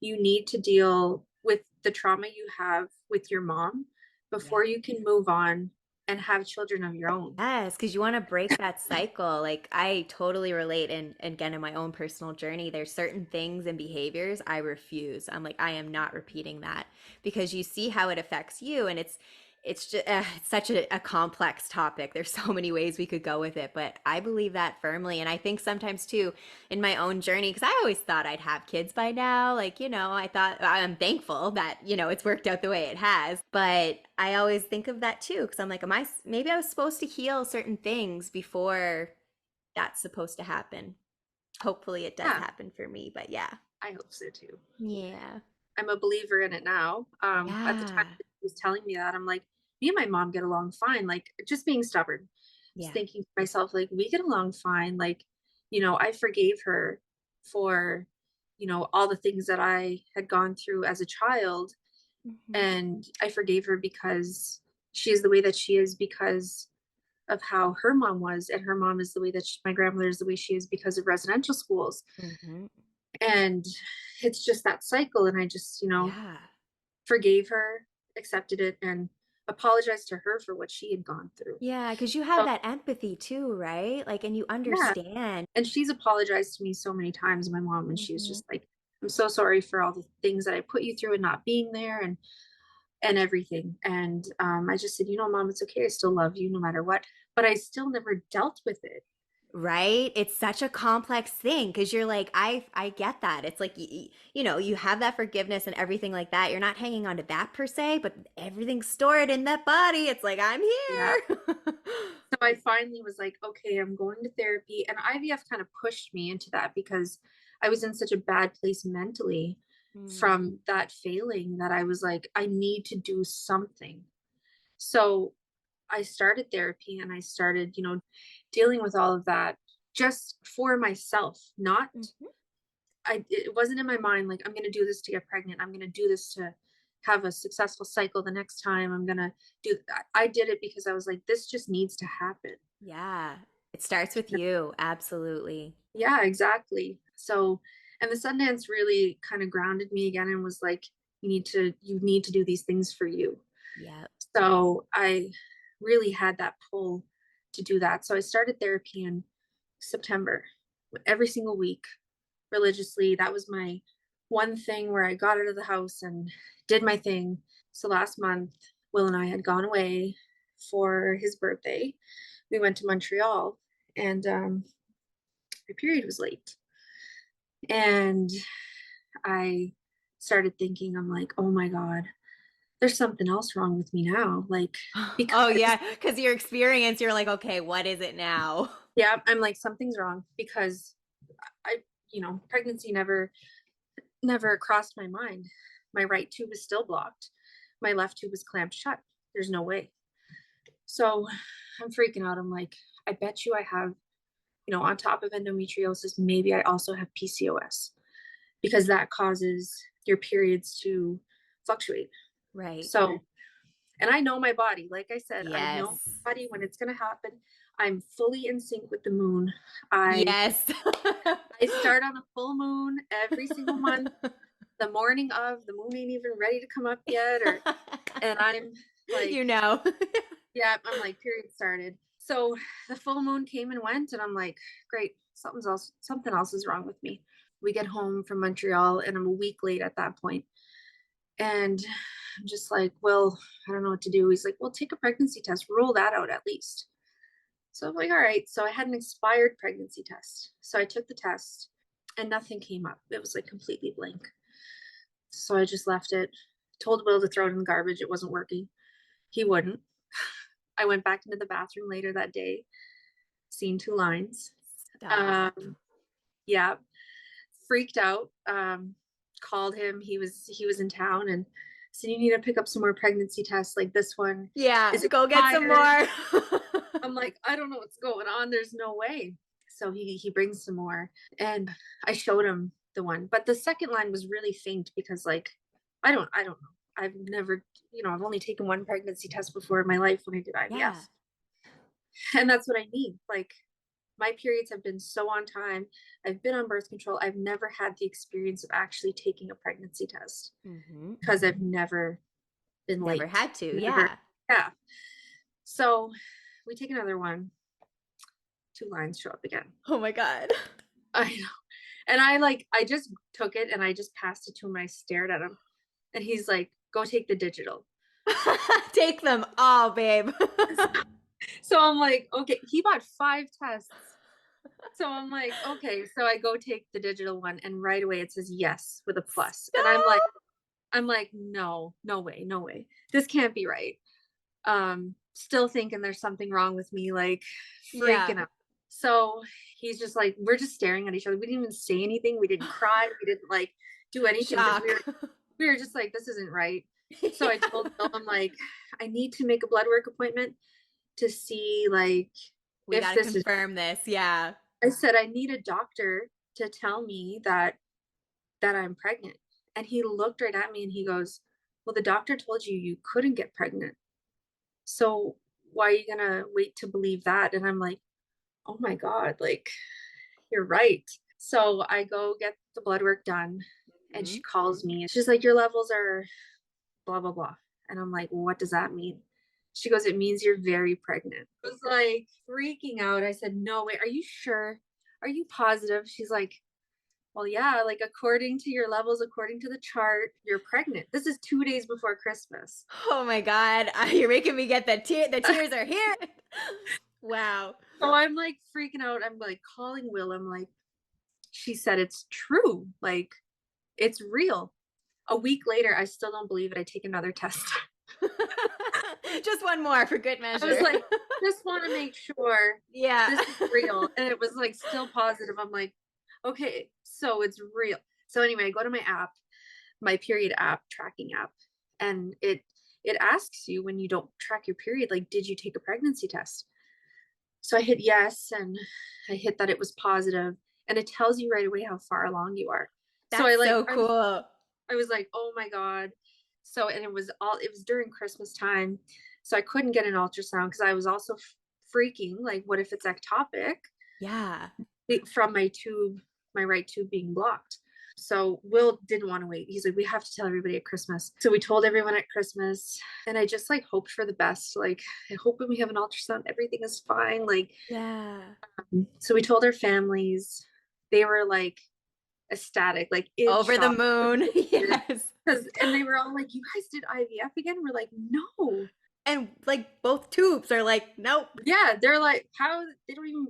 you need to deal with the trauma you have with your mom Yep. before you can move on and have children of your own. Yes, because you want to break that cycle. Like I totally relate, and again in my own personal journey, there's certain things and behaviors I refuse. I'm like, I am not repeating that because you see how it affects you, and it's just it's such a complex topic. There's so many ways we could go with it, but I believe that firmly, and I think sometimes too in my own journey because I always thought I'd have kids by now. Like, I thought I'm thankful that, it's worked out the way it has. But I always think of that too because I'm like, maybe I was supposed to heal certain things before that's supposed to happen. Hopefully it does Yeah, happen for me, but yeah. I hope so too. Yeah. I'm a believer in it now. At the time Yeah. that he was telling me that, I'm like, me and my mom get along fine. Like, just being stubborn. Just Yeah. thinking to myself, like, we get along fine. Like, I forgave her for, all the things that I had gone through as a child. Hmm. And I forgave her because she is the way that she is because of how her mom was. And her mom is the way that my grandmother is the way she is because of residential schools. Hmm. And it's just that cycle. And I just, Yeah. forgave her, accepted it, and apologized to her for what she had gone through. Yeah, because you have So, that empathy too, right? Like, and you yeah. understand. And she's apologized to me so many times, my mom, and she was Hmm. just like, I'm so sorry for all the things that I put you through and not being there and everything. And I just said, mom, it's okay. I still love you no matter what. But I still never dealt with it. Right? It's such a complex thing because you're like, I get that. It's like you have that forgiveness and everything like that. You're not hanging on to that per se, but everything's stored in that body. It's like I'm Yeah. here. So I finally was like, okay, I'm going to therapy. And IVF kind of pushed me into that because I was in such a bad place mentally Mm, from that failing that I was like, I need to do something. So I started therapy and I started, dealing with all of that just for myself, not mhm. it wasn't in my mind like I'm going to do this to get pregnant. I'm going to do this to have a successful cycle the next time. I'm going to do I did it because I was like this just needs to happen. Yeah. It starts with you. Absolutely. Yeah, exactly. So, and the Sundance really kind of grounded me again and was like you need to do these things for you. Yep. So, I really had that pull to do that. So, I started therapy in September every single week religiously. That was my one thing where I got out of the house and did my thing. So, last month, Will and I had gone away for his birthday. We went to Montreal and my period was late. And I started thinking, I'm like, oh my God, there's something else wrong with me now. Like, Oh because, yeah, because your experience, you're like, okay, what is it now? yeah, I'm like, something's wrong because I, pregnancy never crossed my mind. My right tube is still blocked. My left tube is clamped shut. There's no way. So I'm freaking out. I'm like, I bet you I have, on top of endometriosis, maybe I also have PCOS because that causes your periods to fluctuate. Right. So, and I know my body. Like I said, I know Yes. my body when it's going to happen. I'm fully in sync with the moon. I Yes. I start on a full moon every single month. The morning of the moon ain't even ready to come up yet, and I'm like, You know. yeah, I'm like, period started. So the full moon came and went, and I'm like, great, something else is wrong with me. We get home from Montreal, and I'm a week late at that point. And I'm just like, well, I don't know what to do. He's like, well, take a pregnancy test, rule that out at least. So I'm like, all right. So I had an expired pregnancy test. So I took the test and nothing came up. It was like completely blank. So I just left it, told Will to throw it in the garbage. It wasn't working. He wouldn't. I went back into the bathroom later that day, seen two lines. Stop. Um, yeah, freaked out. Called him. He was in town and said you need to pick up some more pregnancy tests. Like this one Yeah, is go get some expired. more. I'm like, I don't know what's going on. There's no way. So he brings some more, and I showed him the one, but the second line was really faint because like I don't know. I've never, I've only taken one pregnancy test before in my life when I did Yeah. IVF, and that's what I need. Like my periods have been so on time. I've been on birth control. I've never had the experience of actually taking a pregnancy test Hmm. because I've never been Never late. had to. Never. Yeah. Yeah. So we take another one. Two lines show up again. Oh my God. I know. And I just took it and I just passed it to him. And I stared at him and he's like, go take the digital. Take them all, babe. So I'm like, okay, he bought 5 tests. So I'm like, okay. So I go take the digital one and right away it says yes with a plus. And Stop. I'm like, no, no way, no way. This can't be right. Still thinking there's something wrong with me, like Yeah. freaking out. So he's just like, we're just staring at each other. We didn't even say anything. We didn't cry. We didn't like do anything because Shock. we were just like, this isn't right. So I told Bill, I'm like, I need to make a blood work appointment to see like We if got to this is, confirm this. Yeah. I said, I need a doctor to tell me that I'm pregnant. And he looked right at me and he goes, well, the doctor told you you couldn't get pregnant. So why are you gonna wait to believe that? And I'm like, oh my God, like you're right. So I go get the blood work done and Mhm. she calls me and she's like, your levels are blah, blah, blah. And I'm like, well, what does that mean? She goes, it means you're very pregnant. I was like freaking out. I said, no way. Are you sure? Are you positive? She's like, well, yeah, like according to your levels, according to the chart, you're pregnant. This is 2 days before Christmas. Oh my God. You're making me get the tears are here. Wow. So I'm like freaking out. I'm like calling Will. I'm like, she said it's true. Like it's real. A week later, I still don't believe it. I take another test. Just one more for good I was measure. like, just want to make sure Yeah. this is real. And it was like still positive. I'm like, okay, so it's real. So anyway, I go to my app, my period app, tracking app, and it asks you when you don't track your period, like, did you take a pregnancy test? So I hit yes, and I hit that it was positive, and it tells you right away how far along you are. So That's so cool. I was like, oh my God. So, and it was during Christmas time. So I couldn't get an ultrasound because I was also freaking like, what if it's ectopic Yeah. from my tube, my right tube being blocked? So Will didn't want to wait. He's like, we have to tell everybody at Christmas. So we told everyone at Christmas and I just like hoped for the best. Like, I hope when we have an ultrasound, everything is fine. Like, Yeah. so we told our families, they were like ecstatic, like in Over the shock. moon. Yes. And they were all like, you guys did IVF again? We're like, no. And like both tubes are like, nope. Yeah, they're like, how they don't even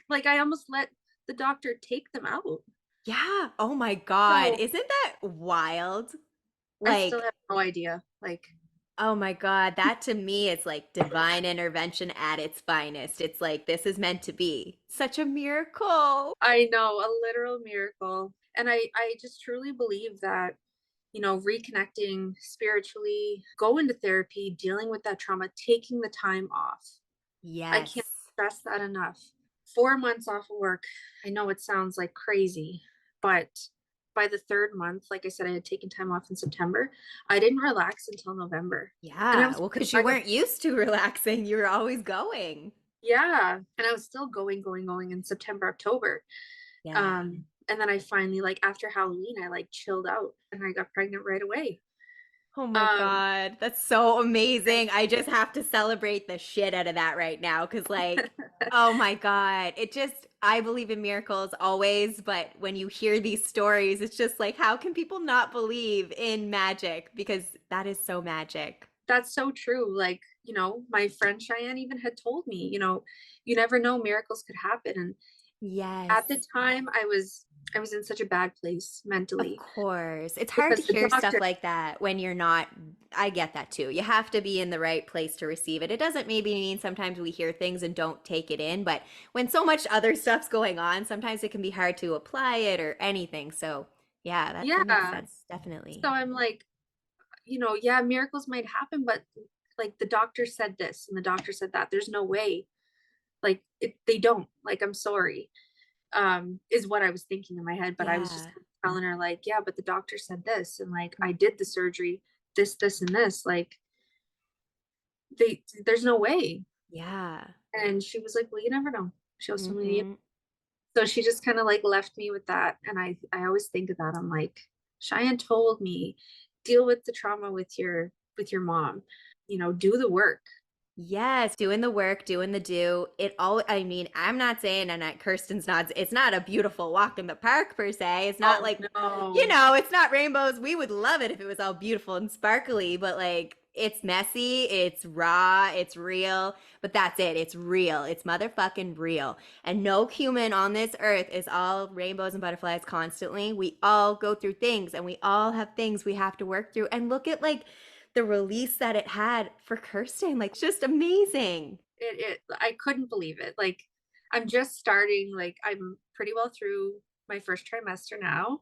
like I almost let the doctor take them out. Yeah. Oh my God. So Isn't that wild? I still Like, have no idea. Like oh my God. That to me is like divine intervention at its finest. It's like, this is meant to be. Such a miracle. I know, a literal miracle. And I just truly believe that, you know, reconnecting spiritually, go into therapy, dealing with that trauma, taking the time off. I can't Yes. stress that enough. 4 months off of work. I know it sounds like crazy, but by the third month, like I said, I had taken time off in September. I didn't relax until November. And I Yeah. was, Well, because you I got, weren't used to relaxing. You were always going. yeah. And I was still going in September, October. Yeah. And then I finally, like after Halloween, I like chilled out and I got pregnant right away. Oh my Um, God. That's so amazing. I just have to celebrate the shit out of that right now because, like, oh my God. It just, I believe in miracles always, but when you hear these stories, it's just like, how can people not believe in magic? Because that is so magic. that's so true. Like, you know, my friend Cheyenne even had told me, you know, you never know miracles could happen. And at the Yes. time I was in such a bad place Of mentally course. It's hard to because the hear stuff doctor, like that when you're not. I get that too. You have to be in the right place to receive it. It doesn't maybe mean sometimes we hear things and don't take it in, but when so much other stuff's going on, sometimes it can be hard to apply it or anything. So, yeah, that makes yeah. sense. Definitely. So I'm like, you know, yeah, miracles might happen, but like the doctor said this and the doctor said that. There's no way. Like they don't. Like I'm sorry. Is what I was thinking in my head, but I was just Yeah. telling her like, yeah, but the doctor said this and like I did the surgery, this and this. Like there's no way. Yeah. And she was like, well, you never know. She also told me, Hmm. so she just kind of like left me with that. And I always think of that. I'm like, Cheyenne told me, deal with the trauma with your mom, you know, do the work. Yes, doing the work, doing the do. It all, I mean, I'm not saying, and Kirsten's not, it's not a beautiful walk in the park per se. It's not Oh like, no. it's not rainbows. We would love it if it was all beautiful and sparkly, but like, it's messy, it's raw, it's real, but that's it. It's real. It's motherfucking real. And no human on this earth is all rainbows and butterflies constantly. We all go through things and we all have things we have to work through. And look at like, the release that it had for Kirsten, like just amazing. I couldn't believe it. Like I'm just starting, like I'm pretty well through my first trimester now.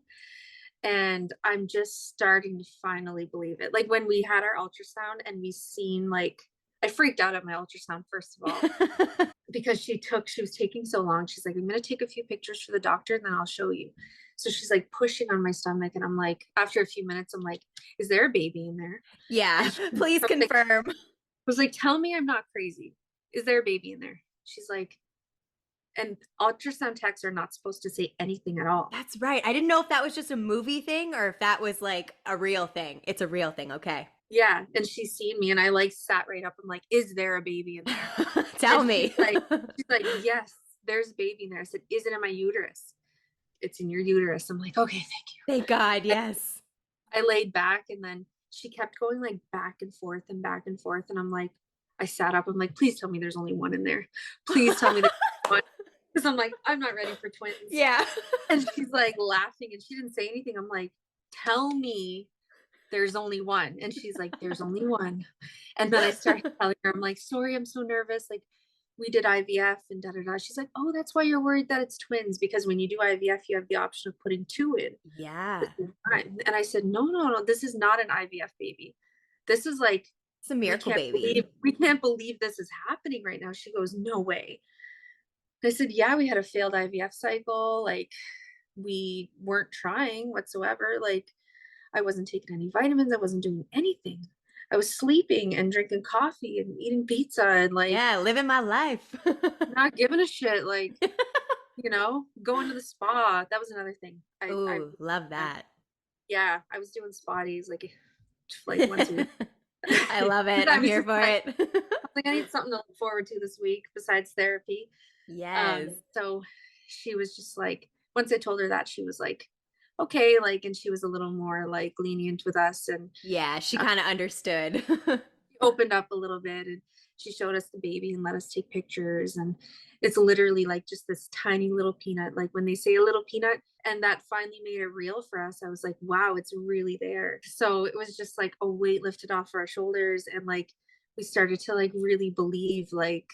And I'm just starting to finally believe it. Like when we had our ultrasound and we seen like I freaked out at my ultrasound first of all because she was taking so long. She's like, I'm gonna take a few pictures for the doctor and then I'll show you. So she's like pushing on my stomach and I'm like, after a few minutes, I'm like, is there a baby in there? Yeah, And she please confirm. was like, tell me I'm not crazy. Is there a baby in there? She's like, and ultrasound techs are not supposed to say anything at all. That's right. I didn't know if that was just a movie thing or if that was like a real thing. It's a real thing. Okay. Yeah. And she's seen me and I like sat right up. I'm like, is there a baby in there? Tell And me. she's like, yes, there's a baby in there. I said, is it in my uterus? It's in your uterus. I'm like, okay, thank you. Thank God. Yes. I laid back and then she kept going like back and forth and back and forth. And I'm like, I sat up. I'm like, please tell me there's only one in there. Please tell me there's one. Because I'm like, I'm not ready for twins. Yeah. And she's like laughing and she didn't say anything. I'm like, tell me there's only one. And she's like, there's only one. And then I started telling her, I'm like, sorry, I'm so nervous. Like, we did IVF and da da da. She's like, oh, that's why you're worried that it's twins. Because when you do IVF, you have the option of putting two in. Yeah. And I said, no, no, no, this is not an IVF baby. This is like, It's a miracle baby. we can't believe this is happening right now. She goes, no way. I said, yeah, we had a failed IVF cycle. Like, we weren't trying whatsoever. Like, I wasn't taking any vitamins. I wasn't doing anything. I was sleeping and drinking coffee and eating pizza and like, Yeah, living my life. not giving a shit. Like, going to the spa. That was another thing. Ooh, love that. Yeah, I was doing spa days like once a week. I love it. I'm here for it. I was like, I need something to look forward to this week besides therapy. Yes. So she was just like, once I told her that, she was like, okay, like, and she was a little more like lenient with us and Yeah, she kind of understood. opened up a little bit and she showed us the baby and let us take pictures. And it's literally like just this tiny little peanut. Like when they say a little peanut, and that finally made it real for us, I was like, wow, it's really there. So it was just like a weight lifted off our shoulders. And like we started to like really believe like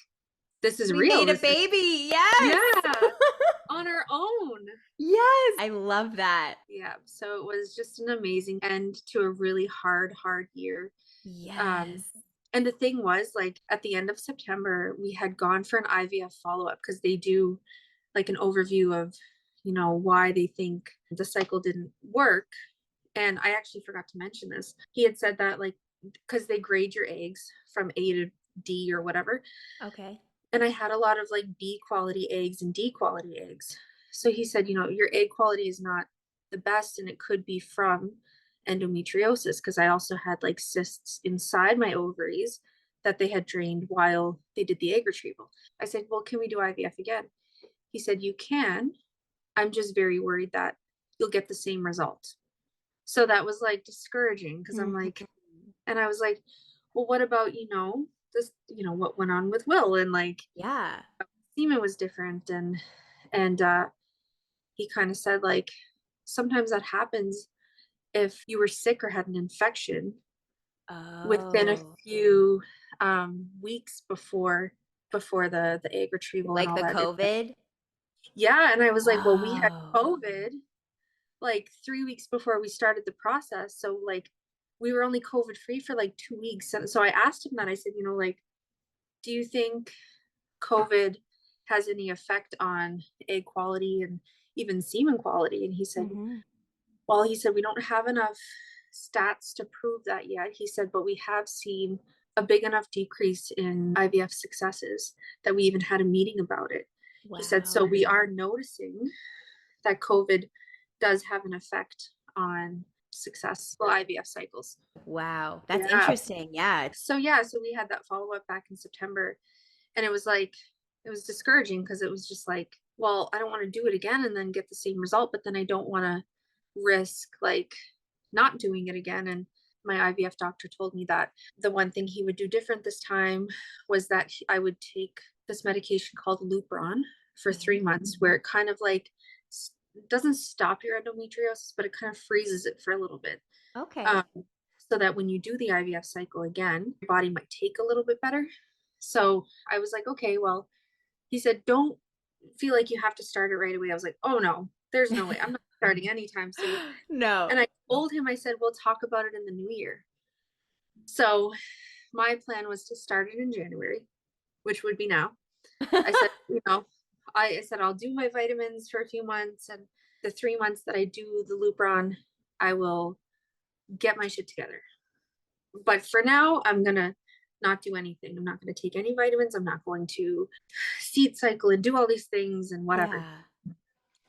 this is We real. made a baby. Yes. Yeah. On our own. Yes. I love that. Yeah. So it was just an amazing end to a really hard year. Yes. And the thing was, like, at the end of September, we had gone for an IVF follow-up because they do like an overview of, why they think the cycle didn't work. And I actually forgot to mention this. He had said that, like, because they grade your eggs from A to D or whatever. Okay. And I had a lot of like B quality eggs and D quality eggs. So he said, your egg quality is not the best and it could be from endometriosis because I also had like cysts inside my ovaries that they had drained while they did the egg retrieval. I said, well, can we do IVF again? He said, you can. I'm just very worried that you'll get the same result. So that was like discouraging because I'm like, and I was like, well, what about, this, what went on with Will and like, yeah, semen was different. And he kind of said like, sometimes that happens if you were sick or had an infection within a few weeks before the egg retrieval, like and all the that. COVID. Yeah, and I was like, well, we had COVID like 3 weeks before we started the process, so like we were only COVID free for like 2 weeks. And so I asked him that. I said, like, do you think COVID has any effect on egg quality and even semen quality? And he said, well, he said, we don't have enough stats to prove that yet. He said, but we have seen a big enough decrease in IVF successes that we even had a meeting about it. Wow. He said, so we are noticing that COVID does have an effect on successful IVF cycles. Wow. That's Yeah. interesting. Yeah. So so we had that follow up back in September, and it was discouraging because it was just like, well, I don't want to do it again and then get the same result, but then I don't want to risk like not doing it again. And my IVF doctor told me that the one thing he would do different this time was that I would take this medication called Lupron for 3 months, where it kind of like doesn't stop your endometriosis, but it kind of freezes it for a little bit. Okay. Um, so that when you do the IVF cycle again, your body might take a little bit better. So I was like, okay, well, he said, don't feel like you have to start it right away. I was like, oh no, there's no way. I'm not starting anytime soon. No. And I told him, I said, we'll talk about it in the new year. So my plan was to start it in January, which would be now. I said, I said, I'll do my vitamins for a few months. And the 3 months that I do the Lupron, I will get my shit together. But for now, I'm going to not do anything. I'm not going to take any vitamins. I'm not going to seed cycle and do all these things and whatever. Yeah.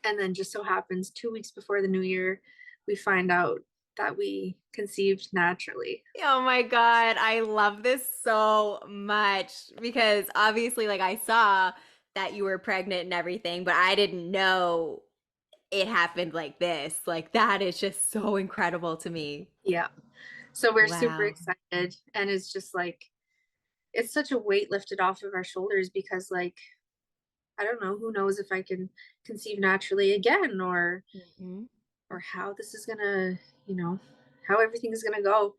And then just so happens 2 weeks before the new year, we find out that we conceived naturally. Oh my God. I love this so much because obviously, like, I saw that you were pregnant and everything, but I didn't know it happened like this. Like, that is just so incredible to me. Yeah. So we're super Wow. excited. And it's just like, it's such a weight lifted off of our shoulders because, like, I don't know, who knows if I can conceive naturally again, Mhm. or how this is gonna, how everything is gonna go.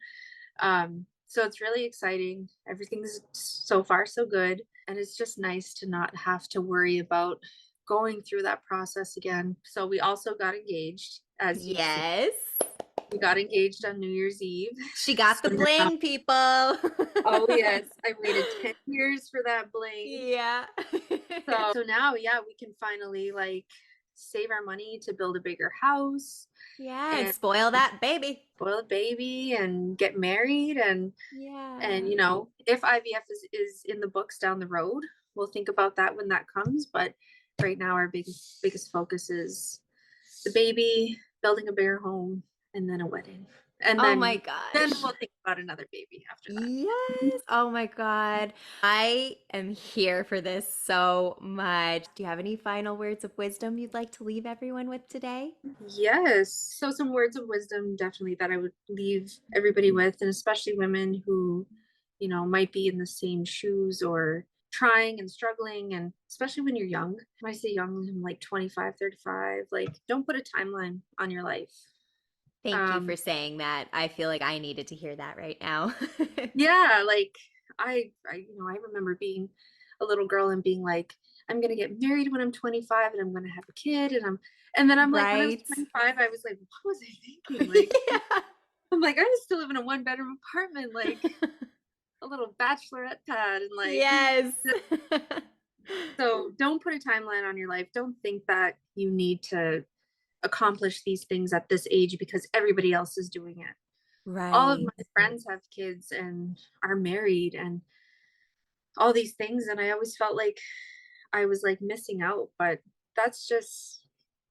So it's really exciting. Everything's so far so good. And it's just nice to not have to worry about going through that process again. So we also got engaged, as you've seen. Yes. We got engaged on New Year's Eve. She got the So now, bling, people. oh yes, I waited 10 years for that bling. Yeah. So now, yeah, we can finally like save our money to build a bigger house Yeah, and and spoil that baby. spoil a baby and get married. And Yeah. if IVF is in the books down the road, we'll think about that when that comes. But right now, our biggest focus is the baby, building a bigger home, and then a wedding. And Oh my then gosh. we'll think about another baby after that. Yes. Oh my God. I am here for this so much. Do you have any final words of wisdom you'd like to leave everyone with today? Yes. So some words of wisdom definitely that I would leave everybody with, and especially women who, might be in the same shoes or trying and struggling, and especially when you're young. When I say young, I'm like 25, 35. Like, don't put a timeline on your life. Thank you for Um, saying that. I feel like I needed to hear that right now. yeah, like I remember being a little girl and being like, I'm gonna get married when I'm 25 and I'm gonna have a kid, and then I'm like, when I was Right? 25, I was like, what was I thinking? Like, Yeah. I'm like, I was still living in a 1 bedroom apartment, like a little bachelorette pad, and like, Yes. so don't put a timeline on your life. Don't think that you need to accomplish these things at this age because everybody else is doing it. All of Right. my friends have kids and are married and all these things, and I always felt like I was like missing out, but that's just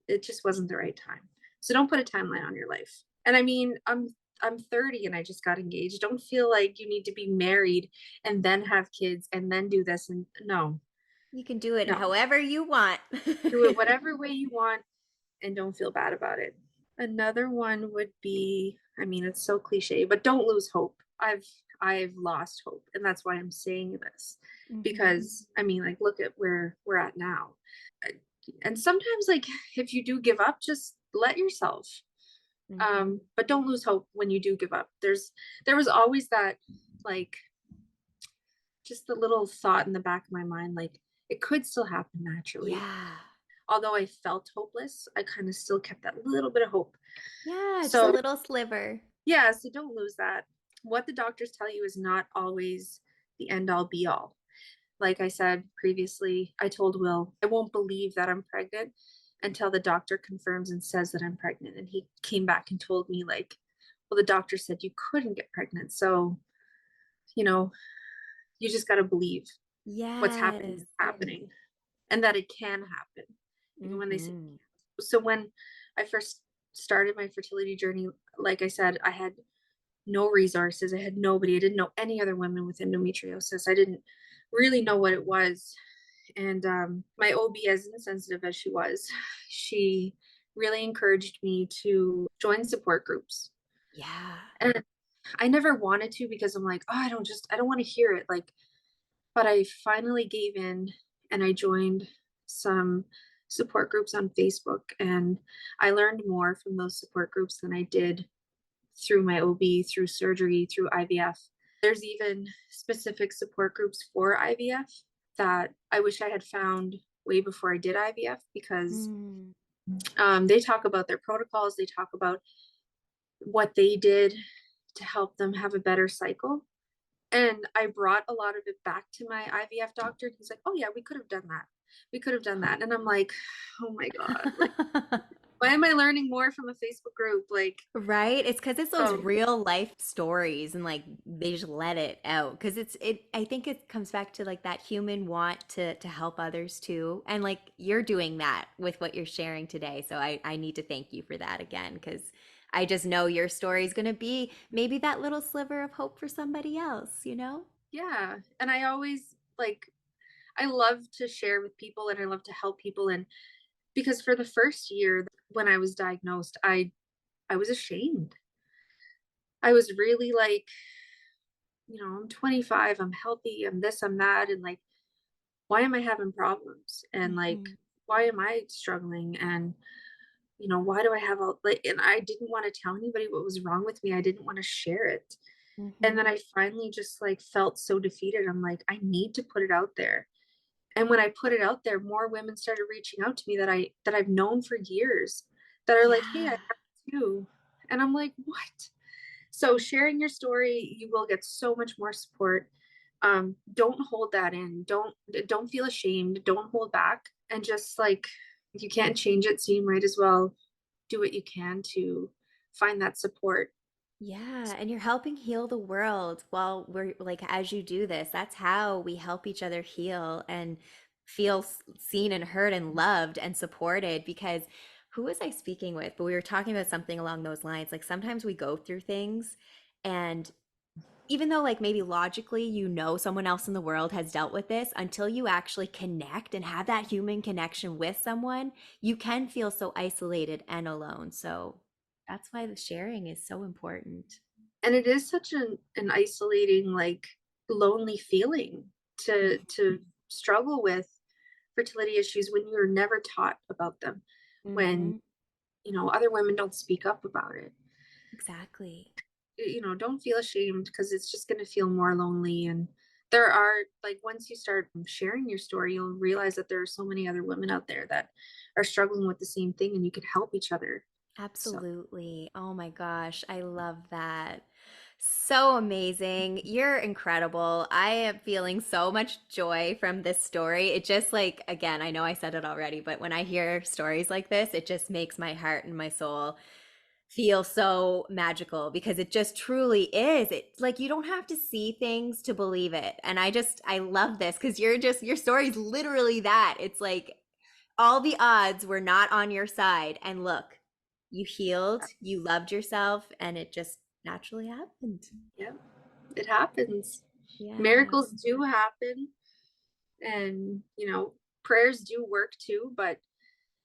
it just wasn't the right time. So don't put a timeline on your life. And I mean, I'm 30 and I just got engaged. Don't feel like you need to be married and then have kids and then do this, and no. You can do it No. however you want. Do it whatever way you want and don't feel bad about it. Another one would be, I mean, it's so cliche, but don't lose hope. I've lost hope, and that's why I'm saying this, Mhm. because I mean, like, look at where we're at now. Uh, And sometimes, like, if you do give up, just let yourself. Mhm. But don't lose hope when you do give up. There was always that, like, just the little thought in the back of my mind, like, it could still happen naturally. Yeah. Although I felt hopeless, I kind of still kept that little bit of hope. Yeah, just a So little sliver. yeah, so don't lose that. What the doctors tell you is not always the end all be all. Like I said previously, I told Will, I won't believe that I'm pregnant until the doctor confirms and says that I'm pregnant. And he came back and told me, like, well, the doctor said you couldn't get pregnant. So, you know, you just got to believe what's happening Yes. is happening and that it can happen, even when they say. Mhm. So when I first started my fertility journey, like I said, I had no resources. I had nobody. I didn't know any other women with endometriosis. I didn't really know what it was. And my OB, as insensitive as she was, she really encouraged me to join support groups. Yeah. And I never wanted to because I'm like, oh, I don't want to hear it. Like, but I finally gave in and I joined some support groups on Facebook. And I learned more from those support groups than I did through my OB, through surgery, through IVF. There's even specific support groups for IVF that I wish I had found way before I did IVF because Mm. they talk about their protocols, they talk about what they did to help them have a better cycle. And I brought a lot of it back to my IVF doctor. He's like, oh, yeah, we could have done that. We could have done that. And I'm like, oh my God, like, why am I learning more from a Facebook group? Like, Right? It's because it's those so real life stories and like they just let it out. Because I think it comes back to like that human want to help others too. And like you're doing that with what you're sharing today. So I need to thank you for that again, because I just know your story is going to be maybe that little sliver of hope for somebody else, you know? yeah. And I always like, I love to share with people and I love to help people. And because for the first year when I was diagnosed, I was ashamed. I was really like, I'm 25, I'm healthy, I'm this, I'm that. And like, why am I having problems? And like, Hmm. why am I struggling? And, why do I have all like, and I didn't want to tell anybody what was wrong with me. I didn't want to share it. And Hmm. then I finally just like felt so defeated. I'm like, I need to put it out there. And when I put it out there, more women started reaching out to me that I've known for years that are like, hey, I Yeah. have it too. And I'm like, what? So sharing your story, you will get so much more support. Don't hold that in. Don't feel ashamed. Don't hold back. And just like you can't change it, so you might as well do what you can to find that support. Yeah, and you're helping heal the world while we're like, as you do this, that's how we help each other heal and feel seen and heard and loved and supported. Because who was I speaking with? But we were talking about something along those lines. Like sometimes we go through things, and even though, like, maybe logically, someone else in the world has dealt with this, until you actually connect and have that human connection with someone, you can feel so isolated and alone. So that's why the sharing is so important. And it is such an isolating, like lonely feeling to struggle with fertility issues when you're never taught about them, when Mm-hmm. other women don't speak up about it. Exactly. Don't feel ashamed because it's just going to feel more lonely. And there are like, once you start sharing your story, you'll realize that there are so many other women out there that are struggling with the same thing and you could help each other. So Absolutely. Oh my gosh, I love that. So amazing. You're incredible. I am feeling so much joy from this story. It just like, again, I know I said it already, but when I hear stories like this, it just makes my heart and my soul feel so magical because it just truly is. It's like you don't have to see things to believe it. And I love this because your story's literally that. It's like all the odds were not on your side. And look, you healed, you loved yourself, and it just naturally happened. yeah, it happens. Yeah. Miracles do happen, and prayers do work too, but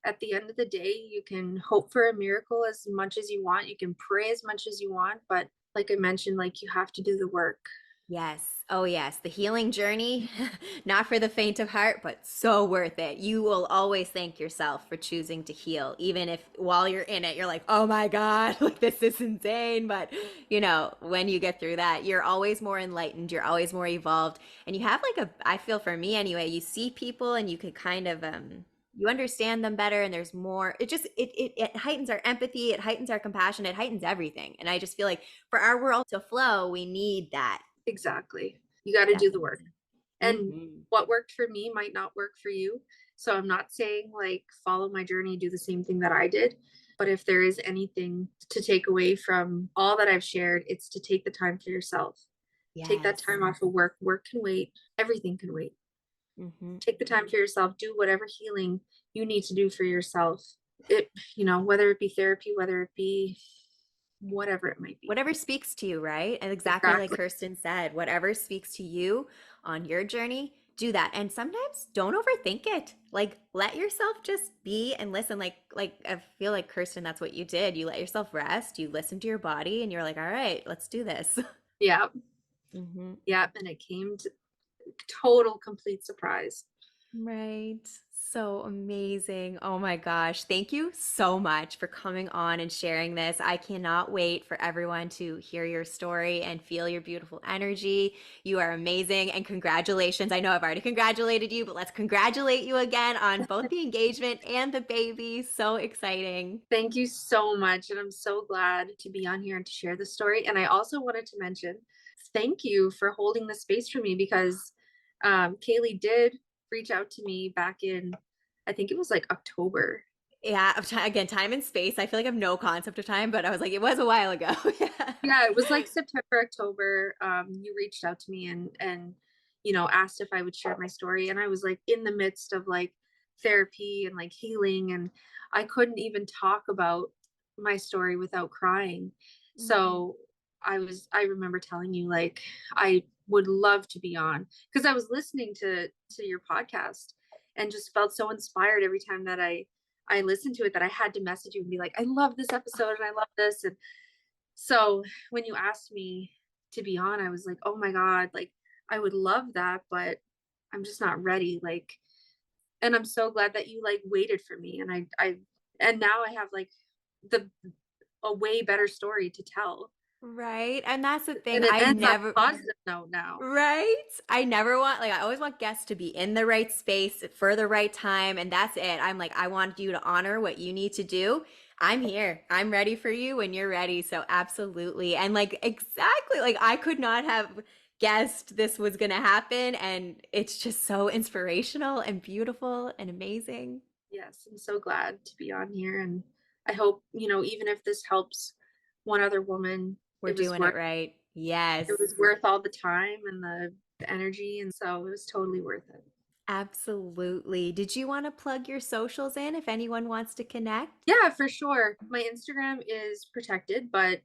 at the end of the day, you can hope for a miracle as much as you want. You can pray as much as you want, but like I mentioned, like you have to do the work. Yes. Oh, yes. The healing journey, not for the faint of heart, but so worth it. You will always thank yourself for choosing to heal, even if while you're in it, you're like, oh my God, like this is insane. But, when you get through that, you're always more enlightened, you're always more evolved. And you have like I feel for me anyway, you see people and you could kind of, you understand them better and there's more. It heightens our empathy, it heightens our compassion, it heightens everything. And I just feel like for our world to flow, we need that. Exactly. You got to do the work. Definitely. And Hmm. what worked for me might not work for you. So I'm not saying like follow my journey, do the same thing that I did. But if there is anything to take away from all that I've shared, it's to take the time for yourself. Take that Yes. time off of work. Work can wait. Everything can wait. Hmm. Take the time for yourself. Do whatever healing you need to do for yourself. it, whether it be therapy, whether it be whatever it might be. Whatever speaks to you, right? And exactly like Exactly. Kirstin said, whatever speaks to you on your journey, do that. And sometimes don't overthink it. Like let yourself just be and listen. Like I feel like Kirstin, that's what you did. You let yourself rest, you listen to your body, and you're like, all right, let's do this. Yeah. Mm-hmm. Yeah. And it came to total complete surprise. Right. So amazing. Oh my gosh. Thank you so much for coming on and sharing this. I cannot wait for everyone to hear your story and feel your beautiful energy. You are amazing and congratulations. I know I've already congratulated you, but let's congratulate you again on both the engagement and the baby. So exciting. Thank you so much. And I'm so glad to be on here and to share the story. And I also wanted to mention, thank you for holding the space for me, because Kaylee did reach out to me back in, I think it was like October. Yeah, again, time and space. I feel like I have no concept of time, but I was like, it was a while ago. Yeah. Yeah, it was like September, October. You reached out to me and asked if I would share my story. And I was like in the midst of like therapy and like healing, and I couldn't even talk about my story without crying. So I remember telling you, like, I would love to be on, because I was listening to your podcast and just felt so inspired every time that I listened to it, that I had to message you and be like, I love this episode and I love this. And so when you asked me to be on, I was like, oh my God, like I would love that, but I'm just not ready. Like, and I'm so glad that you like waited for me. And and now I have like a way better story to tell. Right. And that's the thing. And it I ends on a never, positive note now. right? I never want, like, I always want guests to be in the right space for the right time. And that's it. I'm like, I want you to honor what you need to do. I'm here. I'm ready for you when you're ready. So, absolutely. And, like, exactly, like, I could not have guessed this was going to happen. And it's just so inspirational and beautiful and amazing. Yes, I'm so glad to be on here. And I hope, even if this helps one other woman, We're doing it right. Yes. it was worth all the time and the energy. And so it was totally worth it. Absolutely. Did you want to plug your socials in if anyone wants to connect? Yeah, for sure. My Instagram is protected, but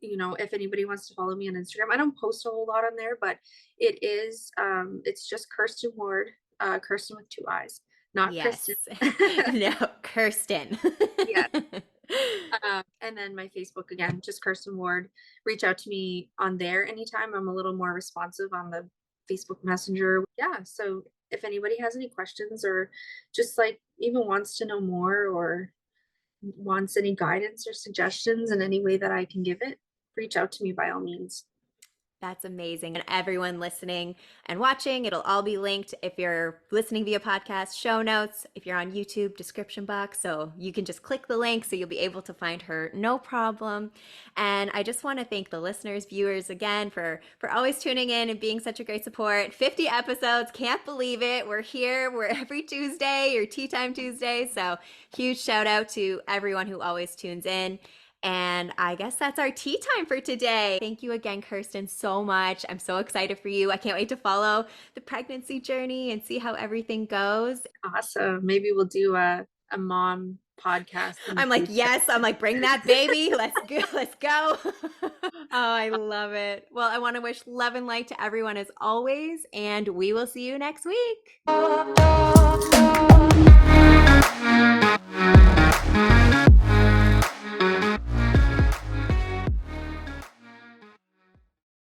if anybody wants to follow me on Instagram, I don't post a whole lot on there, but it's just Kirstin Ward, Kirstin with two eyes, not Yes. Kristen. No, Kirstin. Yeah. And then my Facebook, again, just Kirstin Ward. Reach out to me on there anytime. I'm a little more responsive on the Facebook Messenger. Yeah. So if anybody has any questions, or just like even wants to know more, or wants any guidance or suggestions in any way that I can give it, reach out to me by all means. That's amazing. And everyone listening and watching, it'll all be linked if you're listening via podcast, show notes, if you're on YouTube, description box. So you can just click the link so you'll be able to find her, no problem. And I just want to thank the listeners, viewers again for always tuning in and being such a great support. 50 episodes, can't believe it. We're here. We're every Tuesday or Tea Time Tuesday. So huge shout out to everyone who always tunes in. And I guess that's our tea time for today. Thank you again, Kirstin, so much. I'm so excited for you. I can't wait to follow the pregnancy journey and see how everything goes. Awesome. Maybe we'll do a mom podcast. I'm like, yes. I'm like, bring that baby. Let's go. Let's go. Oh, I love it. Well, I want to wish love and light to everyone as always, and we will see you next week.